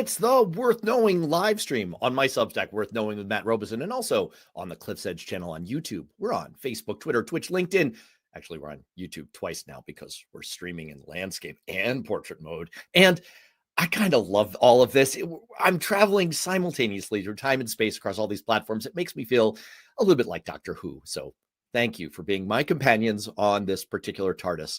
It's the Worth Knowing live stream on my Substack, Worth Knowing with Matt Robison, and also on the Cliff's Edge channel on YouTube. We're on Facebook, Twitter, Twitch, LinkedIn. Actually, we're on YouTube twice now because we're streaming in landscape and portrait mode. And I kind of love all of this. I'm traveling simultaneously through time and space across all these platforms. It makes me feel a little bit like Doctor Who. So thank you for being my companions on this particular TARDIS.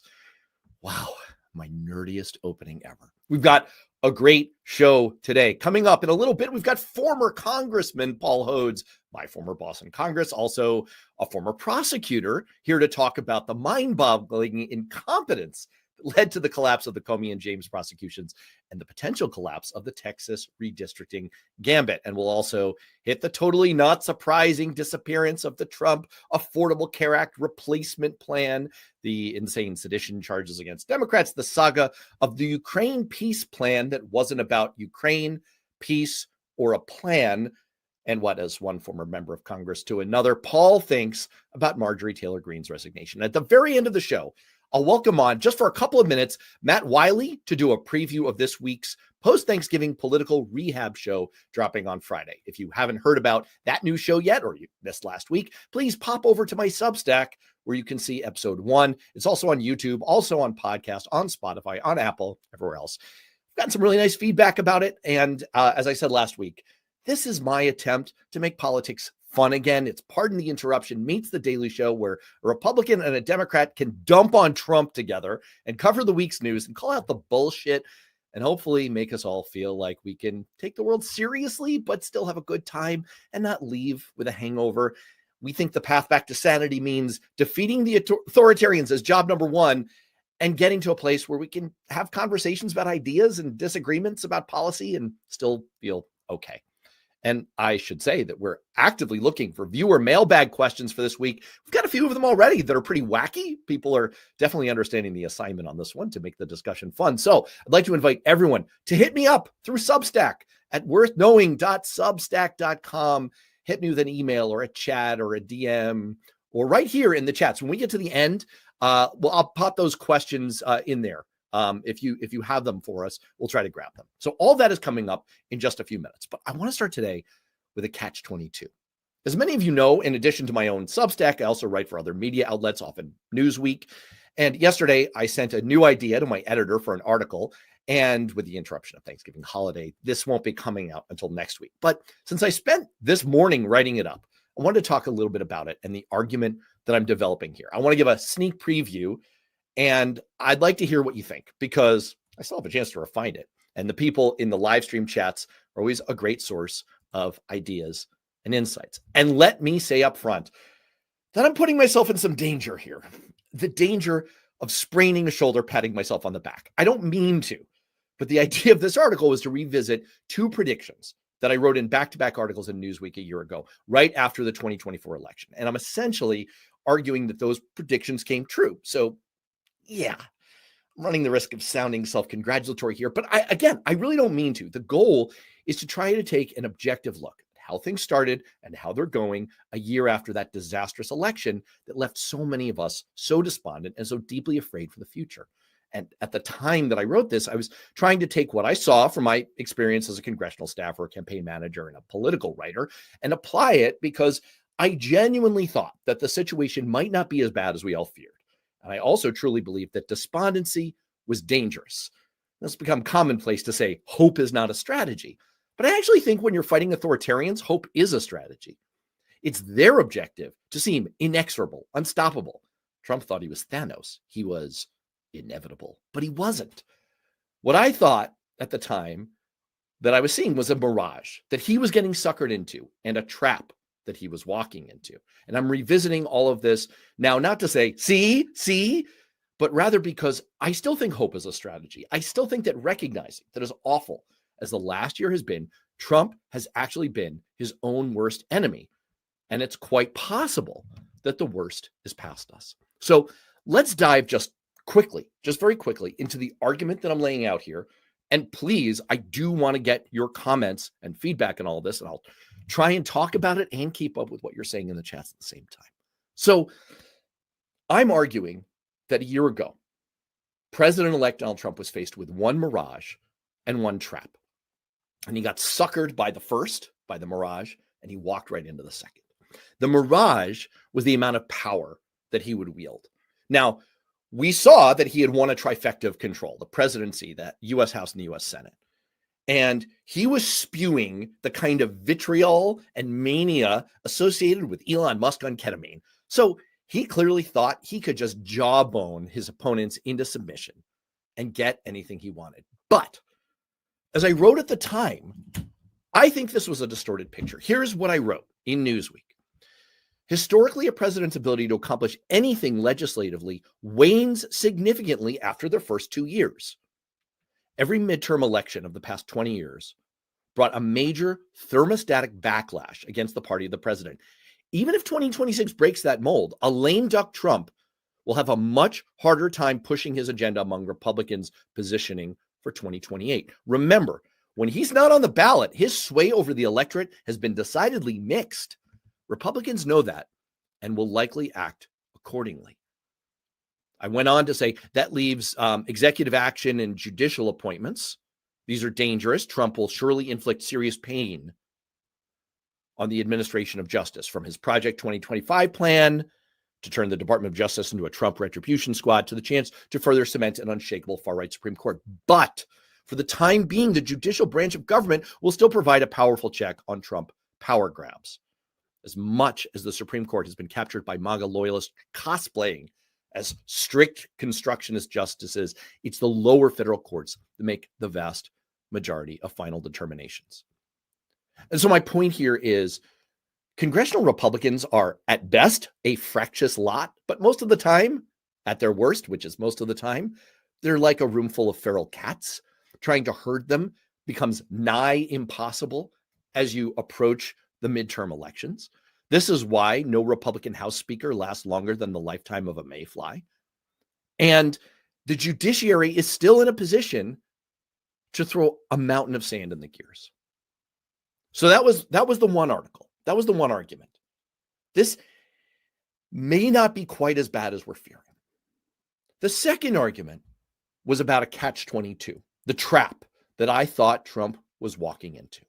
Wow, my nerdiest opening ever. We've got a great show today. Coming up in a little bit, we've got former Congressman Paul Hodes, my former boss in Congress, also a former prosecutor, here to talk about the mind-boggling incompetence that led to the collapse of the Comey and James prosecutions and the potential collapse of the Texas Redistricting gambit. And we'll also hit the totally not surprising disappearance of the Trump Affordable Care Act replacement plan, the insane sedition charges against Democrats, the saga of the Ukraine peace plan that wasn't about Ukraine, peace, or a plan, and what, as one former member of Congress to another, Paul thinks about Marjorie Taylor Greene's resignation. At the very end of the show, I'll welcome on, just for a couple of minutes, Matt Wiley to do a preview of this week's post-Thanksgiving political rehab show dropping on Friday. If you haven't heard about that new show yet, or you missed last week, please pop over to my Substack where you can see episode 1. It's also on YouTube, also on podcast, on Spotify, on Apple, everywhere else. I've gotten some really nice feedback about it. And as I said last week, this is my attempt to make politics fun again. It's Pardon the Interruption meets The Daily Show, where a Republican and a Democrat can dump on Trump together and cover the week's news and call out the bullshit and hopefully make us all feel like we can take the world seriously, but still have a good time and not leave with a hangover. We think the path back to sanity means defeating the authoritarians as job number one and getting to a place where we can have conversations about ideas and disagreements about policy and still feel okay. And I should say that we're actively looking for viewer mailbag questions for this week. We've got a few of them already that are pretty wacky. People are definitely understanding the assignment on this one to make the discussion fun. So I'd like to invite everyone to hit me up through Substack at worthknowing.substack.com. Hit me with an email or a chat or a DM or right here in the chats. When we get to the end, I'll pop those questions in there. If you have them for us, we'll try to grab them. So all that is coming up in just a few minutes. But I want to start today with a catch-22. As many of you know, in addition to my own Substack, I also write for other media outlets, often Newsweek. And yesterday, I sent a new idea to my editor for an article. And with the interruption of Thanksgiving holiday, this won't be coming out until next week. But since I spent this morning writing it up, I wanted to talk a little bit about it and the argument that I'm developing here. I want to give a sneak preview. And I'd like to hear what you think, because I still have a chance to refine it. And the people in the live stream chats are always a great source of ideas and insights. And let me say up front that I'm putting myself in some danger here. The danger of spraining a shoulder, patting myself on the back. I don't mean to, but the idea of this article was to revisit two predictions that I wrote in back-to-back articles in Newsweek a year ago, right after the 2024 election. And I'm essentially arguing that those predictions came true. So yeah, I'm running the risk of sounding self-congratulatory here, but I really don't mean to. The goal is to try to take an objective look at how things started and how they're going a year after that disastrous election that left so many of us so despondent and so deeply afraid for the future. And at the time that I wrote this, I was trying to take what I saw from my experience as a congressional staffer, a campaign manager, and a political writer and apply it, because I genuinely thought that the situation might not be as bad as we all feared. And I also truly believe that despondency was dangerous. It's become commonplace to say hope is not a strategy. But I actually think when you're fighting authoritarians, hope is a strategy. It's their objective to seem inexorable, unstoppable. Trump thought he was Thanos. He was inevitable, but he wasn't. What I thought at the time that I was seeing was a mirage that he was getting suckered into and a trap that he was walking into. And I'm revisiting all of this now, not to say, see, but rather because I still think hope is a strategy. I still think that recognizing that as awful as the last year has been, Trump has actually been his own worst enemy. And it's quite possible that the worst is past us. So let's dive just very quickly into the argument that I'm laying out here. And please, I do want to get your comments and feedback on all of this, and I'll try and talk about it and keep up with what you're saying in the chats at the same time. So I'm arguing that a year ago, President-elect Donald Trump was faced with one mirage and one trap. And he got suckered by the first, by the mirage, and he walked right into the second. The mirage was the amount of power that he would wield. Now, we saw that he had won a trifecta of control, the presidency, the U.S. House and the U.S. Senate. And he was spewing the kind of vitriol and mania associated with Elon Musk on ketamine. So he clearly thought he could just jawbone his opponents into submission and get anything he wanted. But as I wrote at the time, I think this was a distorted picture. Here's what I wrote in Newsweek. Historically, a president's ability to accomplish anything legislatively wanes significantly after their first 2 years. Every midterm election of the past 20 years brought a major thermostatic backlash against the party of the president. Even if 2026 breaks that mold, a lame duck Trump will have a much harder time pushing his agenda among Republicans positioning for 2028. Remember, when he's not on the ballot, his sway over the electorate has been decidedly mixed. Republicans know that and will likely act accordingly. I went on to say that leaves executive action and judicial appointments. These are dangerous. Trump will surely inflict serious pain on the administration of justice, from his Project 2025 plan to turn the Department of Justice into a Trump retribution squad to the chance to further cement an unshakable far-right Supreme Court. But for the time being, the judicial branch of government will still provide a powerful check on Trump power grabs. As much as the Supreme Court has been captured by MAGA loyalists cosplaying as strict constructionist justices, it's the lower federal courts that make the vast majority of final determinations. And so my point here is congressional Republicans are at best a fractious lot, but most of the time, at their worst, which is most of the time, they're like a room full of feral cats. Trying to herd them becomes nigh impossible as you approach the midterm elections. This is why no Republican House Speaker lasts longer than the lifetime of a mayfly. And the judiciary is still in a position to throw a mountain of sand in the gears. So that was the one article. That was the one argument. This may not be quite as bad as we're fearing. The second argument was about a catch-22, the trap that I thought Trump was walking into.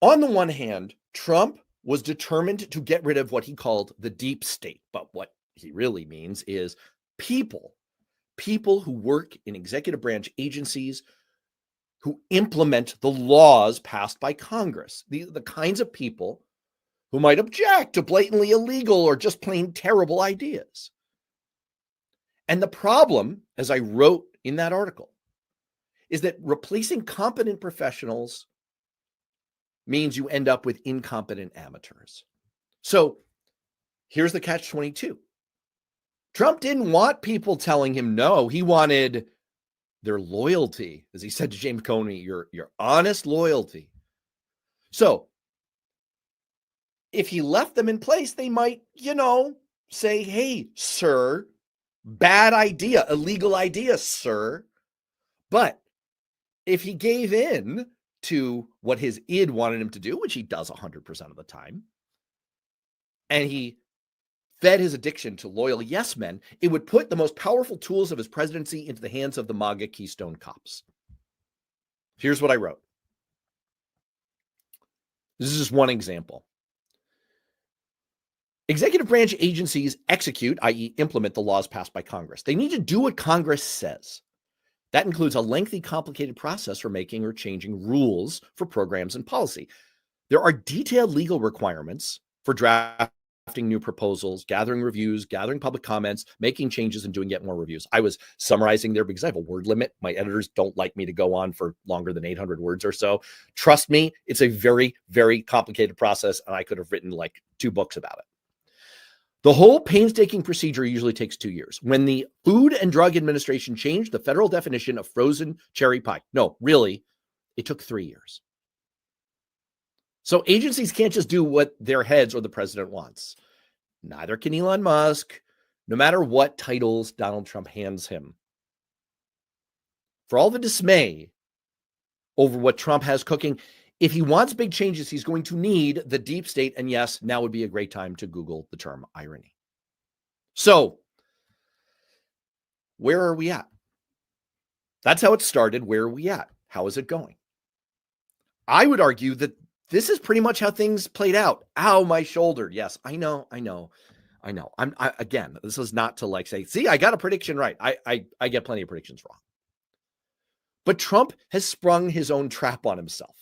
On the one hand, Trump was determined to get rid of what he called the deep state, but what he really means is people who work in executive branch agencies who implement the laws passed by Congress, the kinds of people who might object to blatantly illegal or just plain terrible ideas. And the problem, as I wrote in that article, is that replacing competent professionals means you end up with incompetent amateurs. So here's the catch-22. Trump didn't want people telling him no. He wanted their loyalty, as he said to James Comey, your honest loyalty. So if he left them in place, they might, say, hey, sir, bad idea, illegal idea, sir. But if he gave in to what his id wanted him to do, which he does 100% of the time, and he fed his addiction to loyal yes men, it would put the most powerful tools of his presidency into the hands of the MAGA Keystone cops. Here's what I wrote. This is just one example. Executive branch agencies execute, i.e., implement the laws passed by Congress. They need to do what Congress says. That includes a lengthy, complicated process for making or changing rules for programs and policy. There are detailed legal requirements for drafting new proposals, gathering reviews, gathering public comments, making changes, and doing yet more reviews. I was summarizing there because I have a word limit. My editors don't like me to go on for longer than 800 words or so. Trust me, it's a very, very complicated process, and I could have written like 2 books about it. The whole painstaking procedure usually takes 2 years. When the Food and Drug Administration changed the federal definition of frozen cherry pie, no, really, it took 3 years. So agencies can't just do what their heads or the president wants. Neither can Elon Musk, no matter what titles Donald Trump hands him. For all the dismay over what Trump has cooking, if he wants big changes, he's going to need the deep state. And yes, now would be a great time to Google the term irony. So where are we at? That's how it started. Where are we at? How is it going? I would argue that this is pretty much how things played out. Ow, my shoulder. Yes, I know. Again, this is not to like say, see, I got a prediction right. I get plenty of predictions wrong. But Trump has sprung his own trap on himself.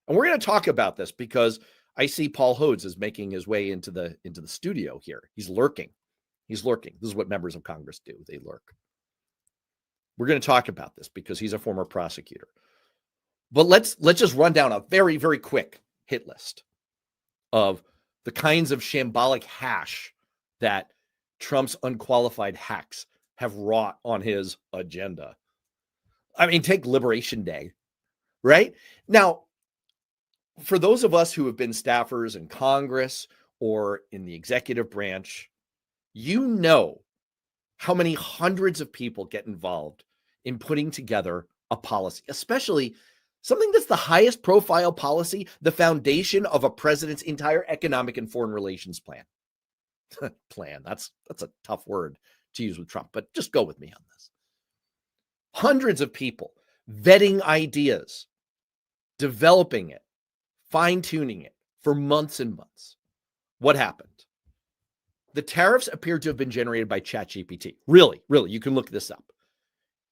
And we're going to talk about this because I see Paul Hodes is making his way into the studio here. He's lurking. This is what members of Congress do. They lurk. We're going to talk about this because he's a former prosecutor. But let's just run down a very, very quick hit list of the kinds of shambolic hash that Trump's unqualified hacks have wrought on his agenda. I mean, take Liberation Day, right? Now, for those of us who have been staffers in Congress or in the executive branch, you know how many hundreds of people get involved in putting together a policy, especially something that's the highest profile policy, the foundation of a president's entire economic and foreign relations plan. Plan, that's a tough word to use with Trump, but just go with me on this. Hundreds of people vetting ideas, developing it, fine-tuning it for months and months. What happened? The tariffs appeared to have been generated by ChatGPT. Really, you can look this up.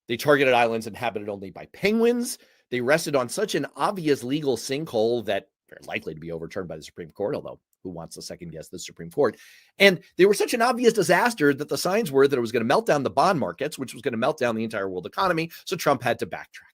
They targeted islands inhabited only by penguins. They rested on such an obvious legal sinkhole that very likely to be overturned by the Supreme Court, although who wants to second guess the Supreme Court? And they were such an obvious disaster that the signs were that it was going to melt down the bond markets, which was going to melt down the entire world economy. So Trump had to backtrack.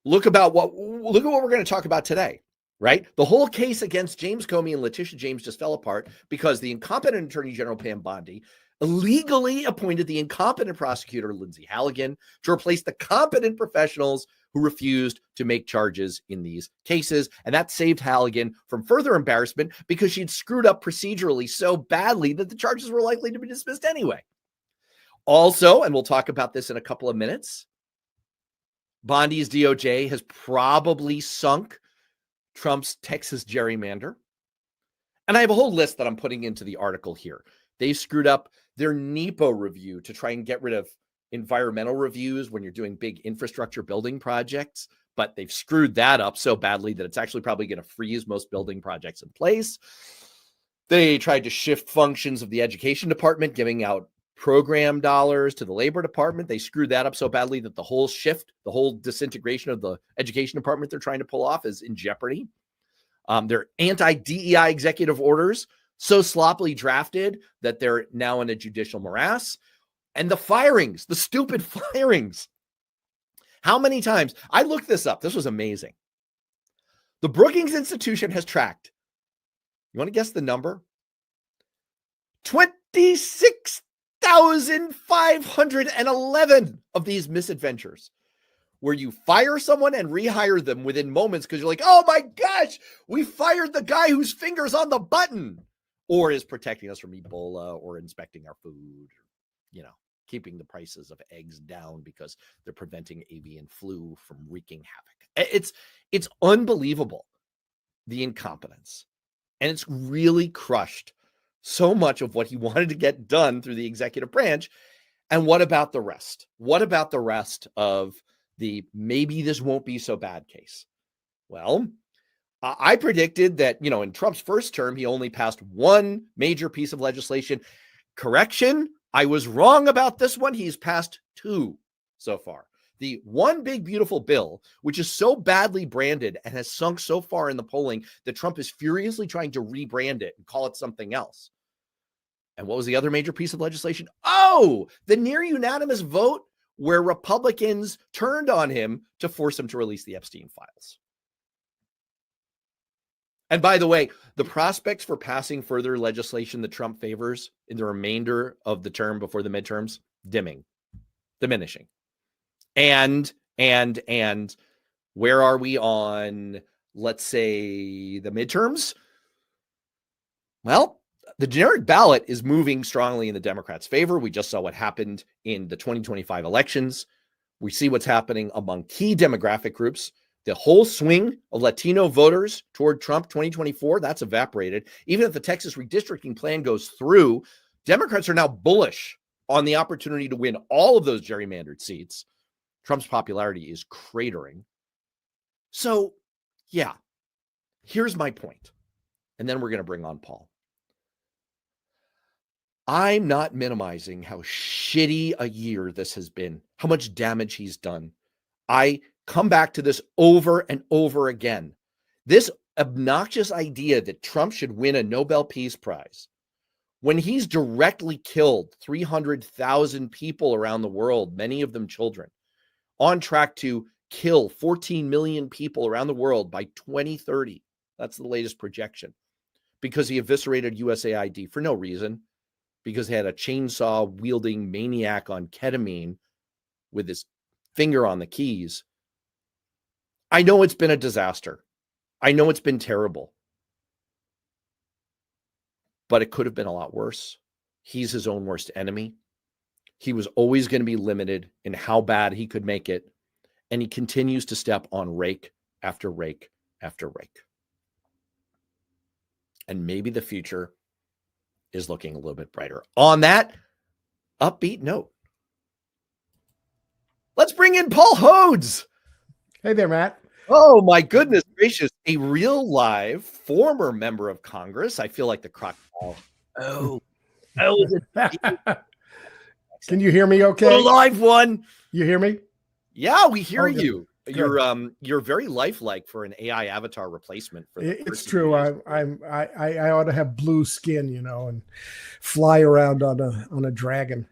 Look at what we're going to talk about today, right? The whole case against James Comey and Letitia James just fell apart because the incompetent Attorney General Pam Bondi illegally appointed the incompetent prosecutor Lindsay Halligan to replace the competent professionals who refused to make charges in these cases. And that saved Halligan from further embarrassment because she'd screwed up procedurally so badly that the charges were likely to be dismissed anyway. Also, and we'll talk about this in a couple of minutes, Bondi's DOJ has probably sunk Trump's Texas gerrymander. And I have a whole list that I'm putting into the article here. They screwed up their NEPA review to try and get rid of environmental reviews when you're doing big infrastructure building projects, but they've screwed that up so badly that it's actually probably going to freeze most building projects in place. They tried to shift functions of the education department, giving out program dollars to the labor department. They screwed that up so badly that the whole disintegration of the education department they're trying to pull off is in jeopardy. Their anti-DEI executive orders so sloppily drafted that they're now in a judicial morass. And the firings, the stupid firings. How many times? I looked this up. This was amazing. The Brookings Institution has tracked, you want to guess the number? 26,511 of these misadventures where you fire someone and rehire them within moments because you're like, oh my gosh, we fired the guy whose finger's on the button or is protecting us from Ebola or inspecting our food, or, keeping the prices of eggs down because they're preventing avian flu from wreaking havoc. It's unbelievable, the incompetence. And it's really crushed so much of what he wanted to get done through the executive branch. And what about the rest? What about the rest of the maybe this won't be so bad case? Well, I predicted that, in Trump's first term, he only passed one major piece of legislation. Correction, I was wrong about this one. He's passed two so far. The one big, beautiful bill, which is so badly branded and has sunk so far in the polling that Trump is furiously trying to rebrand it and call it something else. And what was the other major piece of legislation? Oh, the near unanimous vote where Republicans turned on him to force him to release the Epstein files. And by the way, the prospects for passing further legislation that Trump favors in the remainder of the term before the midterms, diminishing. And where are we on, let's say, the midterms? Well, the generic ballot is moving strongly in the Democrats' favor. We just saw what happened in the 2025 elections. We see what's happening among key demographic groups. The whole swing of Latino voters toward Trump 2024, that's evaporated. Even if the Texas Redistricting plan goes through, Democrats are now bullish on the opportunity to win all of those gerrymandered seats. Trump's popularity is cratering. So, yeah, here's my point. And then we're going to bring on Paul. I'm not minimizing how shitty a year this has been, how much damage he's done. I come back to this over and over again. This obnoxious idea that Trump should win a Nobel Peace Prize when he's directly killed 300,000 people around the world, many of them children, on track to kill 14 million people around the world by 2030. That's the latest projection, because he eviscerated USAID for no reason, because he had a chainsaw wielding maniac on ketamine with his finger on the keys. I know it's been a disaster. I know it's been terrible, but it could have been a lot worse. He's his own worst enemy. He was always going to be limited in how bad he could make it. And he continues to step on rake after rake after rake. And maybe the future is looking a little bit brighter. On that upbeat note, let's bring in Paul Hodes. Hey there, Matt. Oh, my goodness gracious. A real live former member of Congress. I feel like the crocodile. Oh, can you hear me okay? A live one. You hear me? Yeah, we hear you. Good. You're very lifelike for an AI avatar replacement. For it's true. I ought to have blue skin, and fly around on a dragon.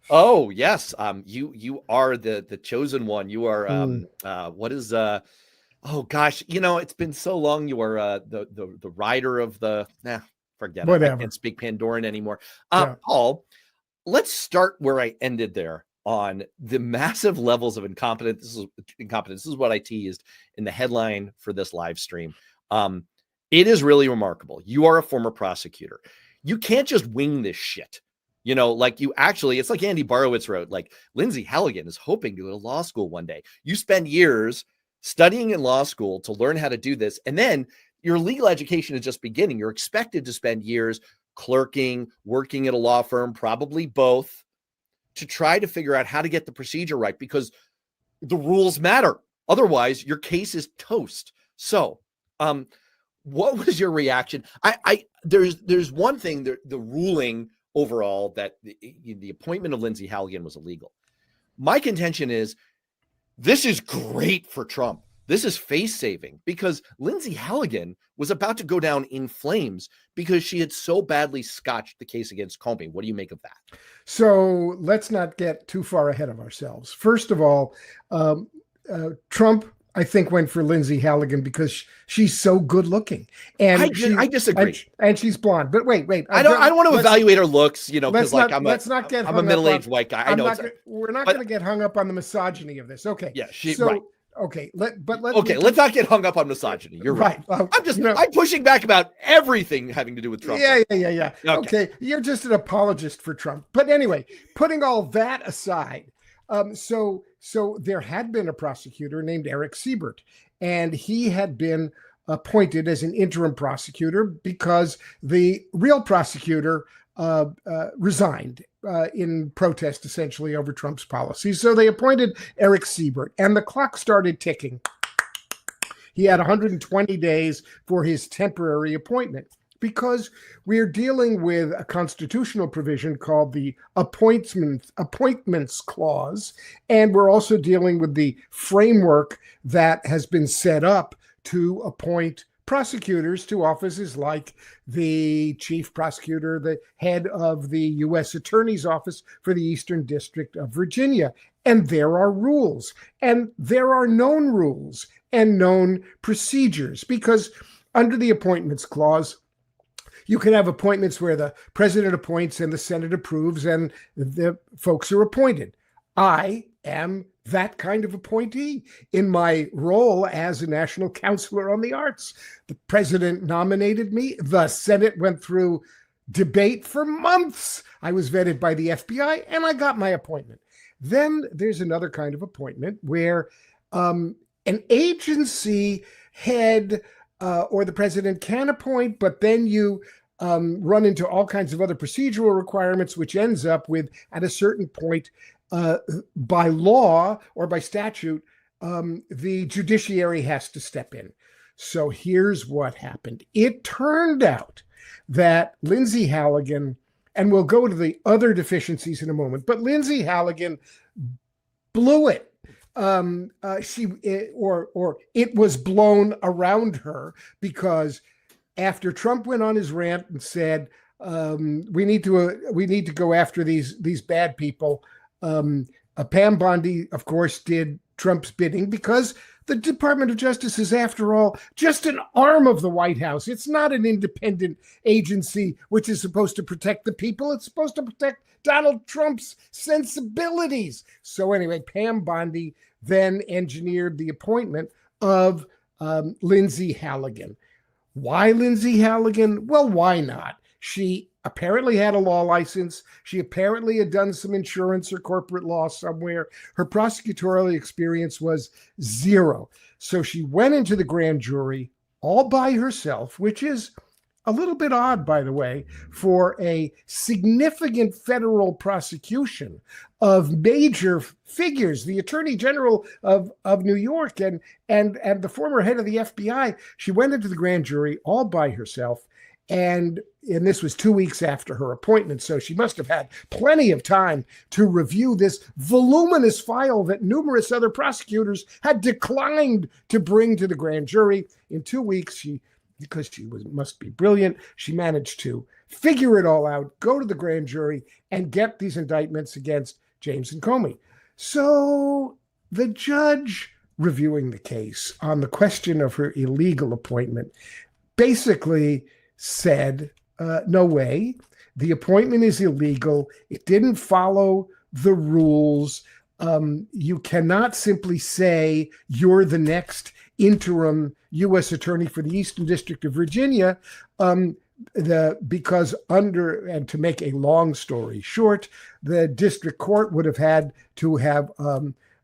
Oh yes, you are the chosen one. You are what is oh gosh, it's been so long. You are the rider of the forget it. I can't speak Pandoran anymore. Yeah. Paul, let's start where I ended there on the massive levels of incompetence. This is what I teased in the headline for this live stream. It is really remarkable. You are a former prosecutor. You can't just wing this shit. It's like Andy Borowitz wrote, like Lindsay Halligan is hoping to go to law school one day. You spend years studying in law school to learn how to do this. And then your legal education is just beginning. You're expected to spend years clerking, working at a law firm, probably both, to try to figure out how to get the procedure right, because the rules matter. Otherwise, your case is toast. So, what was your reaction? There's one thing, the ruling overall that the appointment of Lindsay Halligan was illegal. My contention is this is great for Trump. This is face saving, because Lindsay Halligan was about to go down in flames because she had so badly scotched the case against Comey. What do you make of that? So let's not get too far ahead of ourselves. First of all, Trump, I think, went for Lindsay Halligan because she's so good looking. And I disagree. And she's blonde. But wait. I don't want to evaluate her looks, because I'm a middle-aged white guy. I know. We're not going to get hung up on the misogyny of this. Okay. Yeah, right. Okay, let's not get hung up on misogyny. You're right. I'm pushing back about everything having to do with Trump. Yeah. Okay, you're just an apologist for Trump. But anyway, putting all that aside, so there had been a prosecutor named Eric Siebert, and he had been appointed as an interim prosecutor because the real prosecutor resigned in protest, essentially, over Trump's policies. So they appointed Eric Siebert, and the clock started ticking. He had 120 days for his temporary appointment, because we're dealing with a constitutional provision called the Appointments Clause, and we're also dealing with the framework that has been set up to appoint prosecutors to offices like the chief prosecutor, the head of the U.S. Attorney's Office for the Eastern District of Virginia. And there are rules, and there are known rules and known procedures, because under the Appointments Clause, you can have appointments where the president appoints and the Senate approves and the folks are appointed. I am that kind of appointee in my role as a national counselor on the arts. The president nominated me. The Senate went through debate for months. I was vetted by the FBI and I got my appointment. Then there's another kind of appointment where an agency head or the president can appoint, but then you run into all kinds of other procedural requirements, which ends up with, at a certain point, by law or by statute, the judiciary has to step in. So here's what happened. It turned out that Lindsay Halligan, and we'll go to the other deficiencies in a moment, but Lindsay Halligan blew it. It was blown around her, because after Trump went on his rant and said, we need to go after these bad people, Pam Bondi, of course, did Trump's bidding, because the Department of Justice is, after all, just an arm of the White House. It's not an independent agency which is supposed to protect the people. It's supposed to protect Donald Trump's sensibilities. So anyway, Pam Bondi then engineered the appointment of Lindsay Halligan. Why Lindsay Halligan? Well, why not? She apparently had a law license. She apparently had done some insurance or corporate law somewhere. Her prosecutorial experience was zero. So she went into the grand jury all by herself, which is a little bit odd, by the way, for a significant federal prosecution of major figures, the Attorney General of New York and the former head of the FBI. She went into the grand jury all by herself. And this was 2 weeks after her appointment, so she must have had plenty of time to review this voluminous file that numerous other prosecutors had declined to bring to the grand jury. In 2 weeks, because she must be brilliant, she managed to figure it all out, go to the grand jury, and get these indictments against James and Comey. So the judge reviewing the case on the question of her illegal appointment basically said, no way, the appointment is illegal. It didn't follow the rules. You cannot simply say you're the next interim U.S. attorney for the Eastern District of Virginia, because and to make a long story short, the district court would have had to have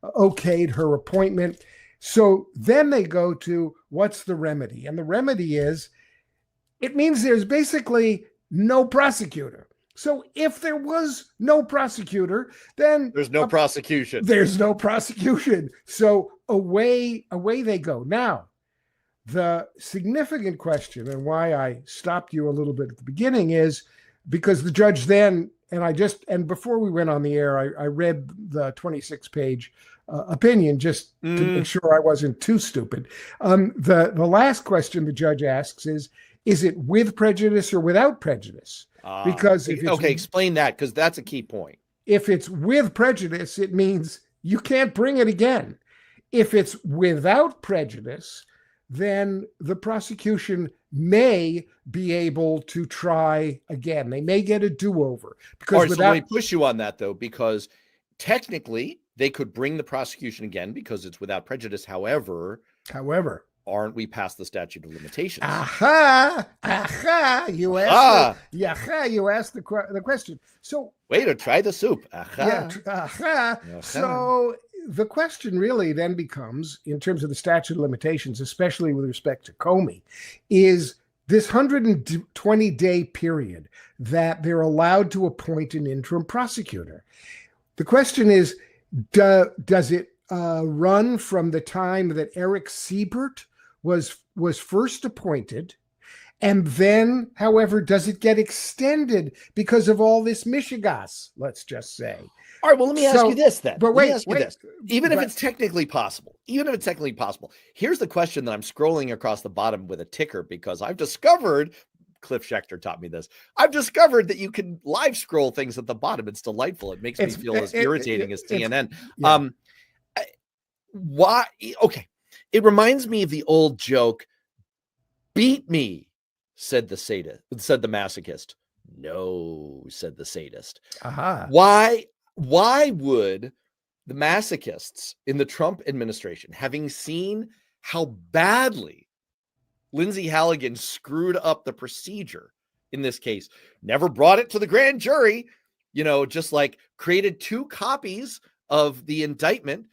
okayed her appointment. So then they go to, what's the remedy? And the remedy is, it means there's basically no prosecutor. So if there was no prosecutor, then there's no prosecution. There's no prosecution. So away they go. Now, the significant question, and why I stopped you a little bit at the beginning, is because the judge then, and before we went on the air, I read the 26-page opinion just to make sure I wasn't too stupid. The last question the judge asks is it with prejudice or without prejudice? Because explain that, because that's a key point. If it's with prejudice, it means you can't bring it again. If it's without prejudice, then the prosecution may be able to try again. They may get a do-over. So let me push you on that, though, because technically they could bring the prosecution again because it's without prejudice. However, aren't we past the statute of limitations? You asked the question. So way to try the soup. So the question really then becomes, in terms of the statute of limitations, especially with respect to Comey, is this 120-day period that they're allowed to appoint an interim prosecutor. The question is, does it run from the time that Eric Siebert was first appointed, and then, however, does it get extended because of all this mishigas, let's just say? All right, well, let me ask you this then. But wait. Even if it's technically possible, here's the question that I'm scrolling across the bottom with a ticker, because I've discovered, Cliff Schechter taught me this, I've discovered that you can live scroll things at the bottom. It's delightful. It makes me feel as irritating as TNN. Why? Okay. It reminds me of the old joke, beat me, said the masochist. No, said the sadist. Why would the masochists in the Trump administration, having seen how badly Lindsay Halligan screwed up the procedure in this case, never brought it to the grand jury, just like created 2 copies of the indictment,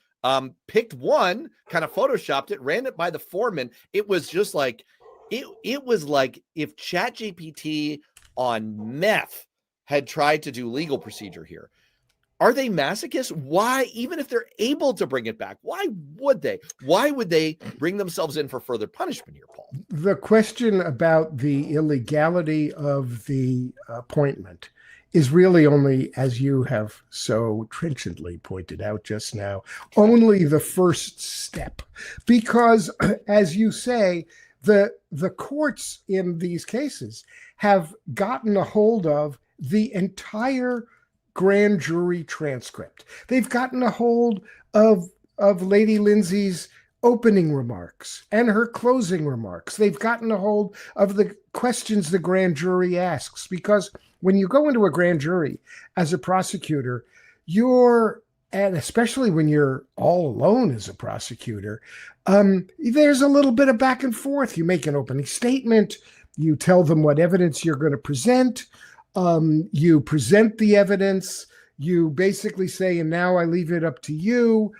picked one, kind of photoshopped it, ran it by the foreman. It was just like, it was like if ChatGPT on meth had tried to do legal procedure here. Are they masochists? Why, even if they're able to bring it back, why would they? Why would they bring themselves in for further punishment here, Paul? The question about the illegality of the appointment is really only, as you have so trenchantly pointed out just now, only the first step. Because, as you say, the courts in these cases have gotten a hold of the entire grand jury transcript. They've gotten a hold of Lady Lindsay's opening remarks and her closing remarks. They've gotten a hold of the questions the grand jury asks, because when you go into a grand jury as a prosecutor, and especially when you're all alone as a prosecutor, there's a little bit of back and forth. You make an opening statement, you tell them what evidence you're going to present, you present the evidence, you basically say, and now I leave it up to you.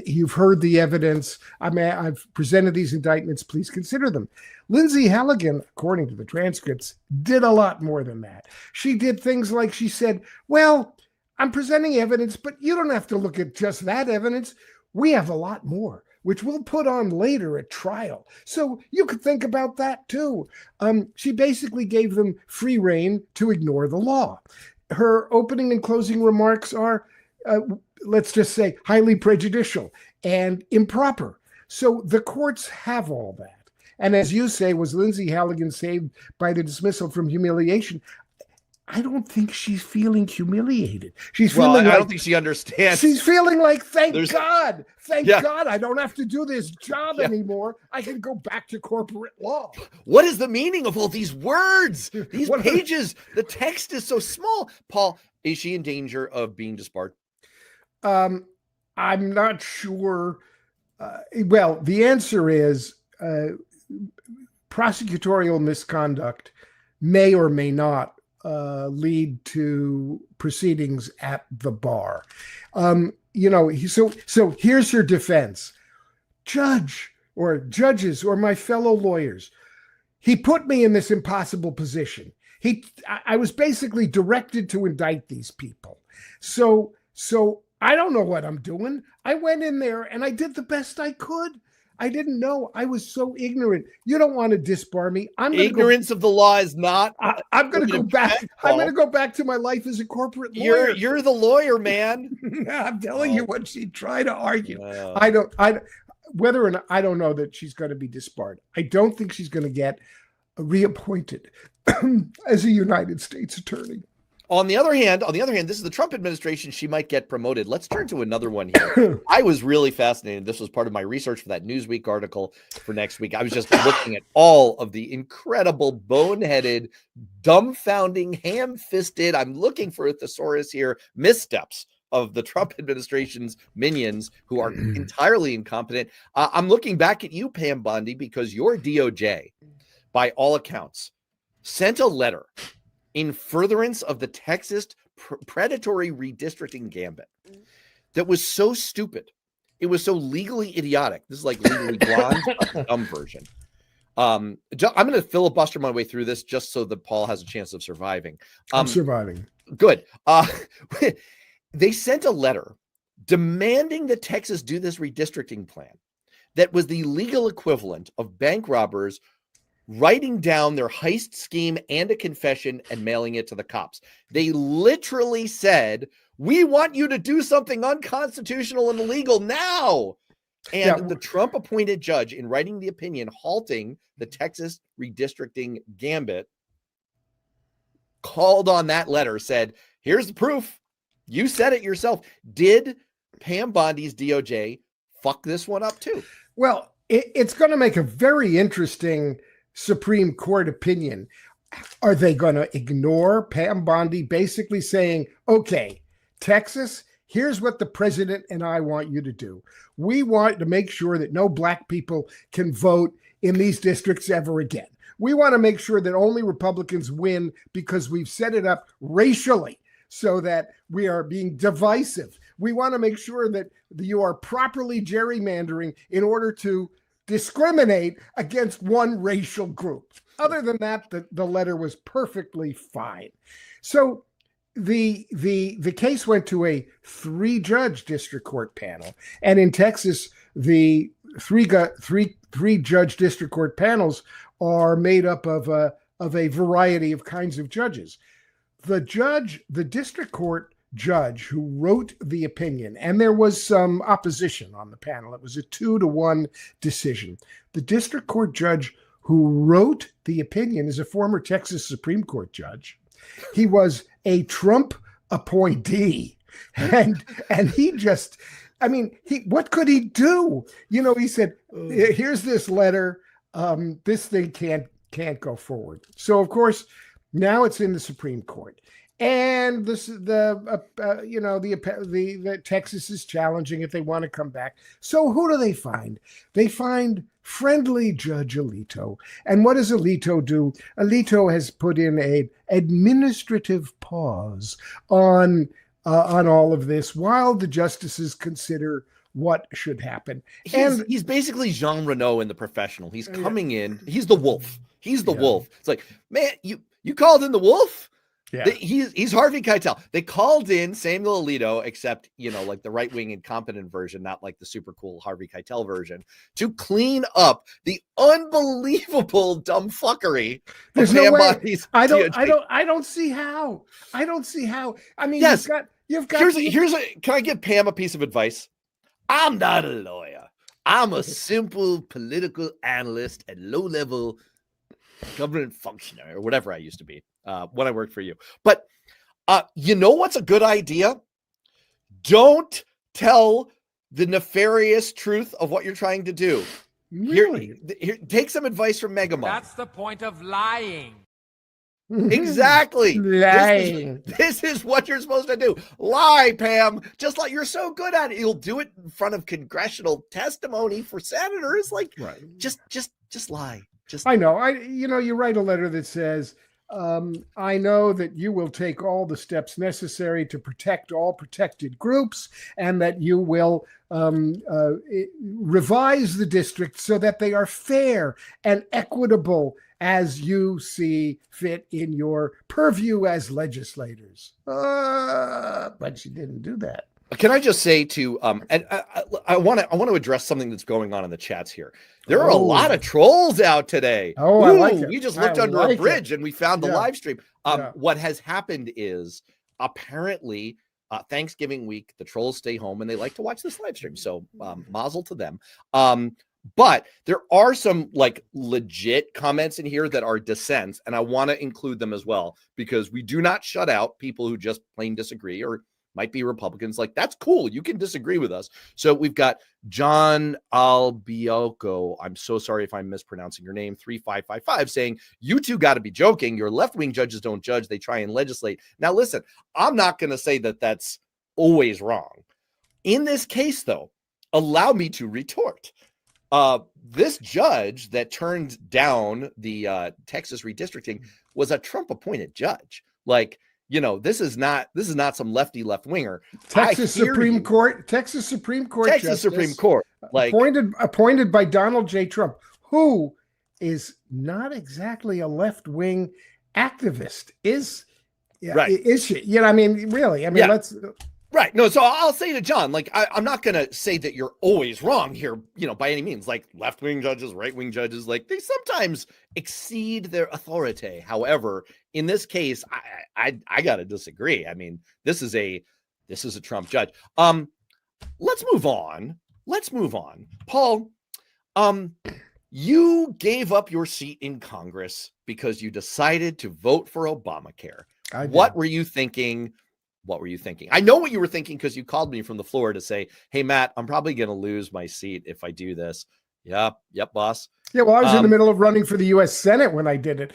You've heard the evidence. I've presented these indictments. Please consider them. Lindsay Halligan, according to the transcripts, did a lot more than that. She did things like she said, well, I'm presenting evidence, but you don't have to look at just that evidence. We have a lot more, which we'll put on later at trial. So you could think about that too. She basically gave them free rein to ignore the law. Her opening and closing remarks are, let's just say, highly prejudicial and improper. So the courts have all that. And as you say, was Lindsay Halligan saved by the dismissal from humiliation? I don't think she's feeling humiliated. She's feeling I don't think she understands. She's feeling like, thank God I don't have to do this job Yeah. anymore. I can go back to corporate law. What is the meaning of all these words? These pages, the text is so small. Paul, is she in danger of being disbarred? I'm not sure. Well, the answer is prosecutorial misconduct may or may not lead to proceedings at the bar. So here's her defense. Judge or judges or my fellow lawyers, he put me in this impossible position. I was basically directed to indict these people. So I don't know what I'm doing. I went in there and I did the best I could. I didn't know. I was so ignorant. You don't want to disbar me. Ignorance of the law is not. I'm going to go back. I'm going to go back to my life as a corporate lawyer. You're the lawyer, man. I'm telling you what she tried to argue. Whether or not, I don't know that she's going to be disbarred. I don't think she's going to get reappointed as a United States attorney. On the other hand, this is the Trump administration. She might get promoted. Let's turn to another one here. I was really fascinated. This was part of my research for that Newsweek article for next week. I was just looking at all of the incredible, boneheaded, dumbfounding, ham-fisted, I'm looking for a thesaurus here, missteps of the Trump administration's minions who are entirely incompetent. I'm looking back at you, Pam Bondi, because your DOJ, by all accounts, sent a letter in furtherance of the Texas predatory redistricting gambit that was so stupid. It was so legally idiotic. This is like Legally Blonde, a dumb version. I'm going to filibuster my way through this just so that Paul has a chance of surviving. I'm surviving. Good. They sent a letter demanding that Texas do this redistricting plan that was the legal equivalent of bank robbers writing down their heist scheme and a confession and mailing it to the cops. They literally said, we want you to do something unconstitutional and illegal now. And the Trump appointed judge, in writing the opinion halting the Texas redistricting gambit, called on that letter, said, here's the proof. You said it yourself. Did Pam Bondi's DOJ fuck this one up too? Well, it's going to make a very interesting Supreme Court opinion. Are they going to ignore Pam Bondi basically saying, okay, Texas, here's what the president and I want you to do. We want to make sure that no black people can vote in these districts ever again. We want to make sure that only Republicans win because we've set it up racially so that we are being divisive. We want to make sure that you are properly gerrymandering in order to discriminate against one racial group. Other than that, the letter was perfectly fine. So the case went to a 3-judge district court panel, and in Texas, the three judge district court panels are made up of a variety of kinds of judges. The district court judge who wrote the opinion, and there was some opposition on the panel. It was a 2-1 decision. The district court judge who wrote the opinion is a former Texas Supreme Court judge. He was a Trump appointee, and he just, I mean, what could he do? You know, he said, "Here's this letter. This thing can't go forward." So of course, now it's in the Supreme Court, and the Texas is challenging if they want to come back. So who do they find? They find friendly Judge Alito. And what does Alito do? Alito has put in a administrative pause on all of this while the justices consider what should happen. He's basically Jean Reno in The Professional. He's coming in. He's the wolf. He's the wolf. It's like, man, you called in the wolf? Yeah. He's Harvey Keitel. They called in Samuel Alito, except, like the right-wing incompetent version, not like the super cool Harvey Keitel version, to clean up the unbelievable dumb fuckery. There's no way. I don't see how. I mean, yes. you've got. Can I give Pam a piece of advice? I'm not a lawyer. I'm a simple political analyst at low-level government functionary, or whatever I used to be when I worked for you. But you know what's a good idea? Don't tell the nefarious truth of what you're trying to do. Really? Here, take some advice from Megamon. That's the point of lying. Exactly. Lying. This is what you're supposed to do. Lie, Pam. Just like you're so good at it. You'll do it in front of congressional testimony for senators. Like, right. Just lie. I know. You write a letter that says, I know that you will take all the steps necessary to protect all protected groups, and that you will revise the district so that they are fair and equitable as you see fit in your purview as legislators. But she didn't do that. Can I just say to and I want to address something that's going on in the chats here. There are a lot of trolls out today. Oh, I like it. We just looked under a bridge and we found the live stream. What has happened is apparently Thanksgiving week, the trolls stay home and they like to watch this live stream. So mazel to them. But there are some like legit comments in here that are dissents, and I want to include them as well, because we do not shut out people who just plain disagree or might be Republicans. Like, that's cool. You can disagree with us. So we've got John Albiocco. I'm so sorry if I'm mispronouncing your name. 3555 saying, you two got to be joking. Your left-wing judges don't judge. They try and legislate. Now, listen, I'm not going to say that that's always wrong. In this case, though, allow me to retort. This judge that turned down the Texas Redistricting was a Trump-appointed judge. Like, this is not some lefty left winger. Texas Supreme Court, like appointed by Donald J. Trump, who is not exactly a left wing activist. Is she? Really? Let's. Right. No, so I'll say to John, like, I'm not going to say that you're always wrong here, by any means. Like, left-wing judges, right-wing judges, like, they sometimes exceed their authority. However, in this case, I got to disagree. I mean, this is a Trump judge. Let's move on. Paul, you gave up your seat in Congress because you decided to vote for Obamacare. What were you thinking? I know what you were thinking, because you called me from the floor to say, hey, Matt, I'm probably going to lose my seat if I do this. Yep, boss. Yeah, well, I was in the middle of running for the U.S. Senate when I did it.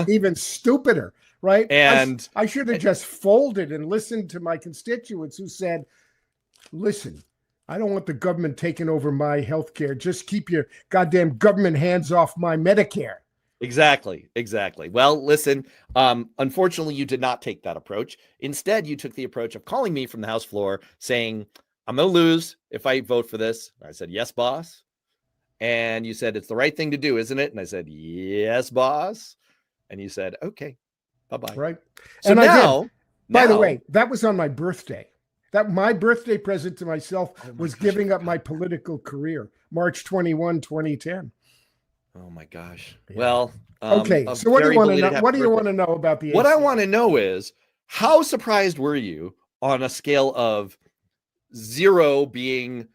Even stupider, right? And I should have just folded and listened to my constituents who said, listen, I don't want the government taking over my health care. Just keep your goddamn government hands off my Medicare. Exactly. Well, listen, unfortunately, you did not take that approach. Instead, you took the approach of calling me from the House floor saying, I'm going to lose if I vote for this. I said, yes, boss. And you said, it's the right thing to do, isn't it? And I said, yes, boss. And you said, okay, bye-bye. Right. So and now, By the Now- way, that was on my birthday. That my birthday present to myself was giving up my political career, March 21, 2010. Oh my gosh. Yeah. Well, Okay. a So what do you very want to know? belated What do happy you birthday. want to know about the What I ACA? want to know is, how surprised were you on a scale of 0 being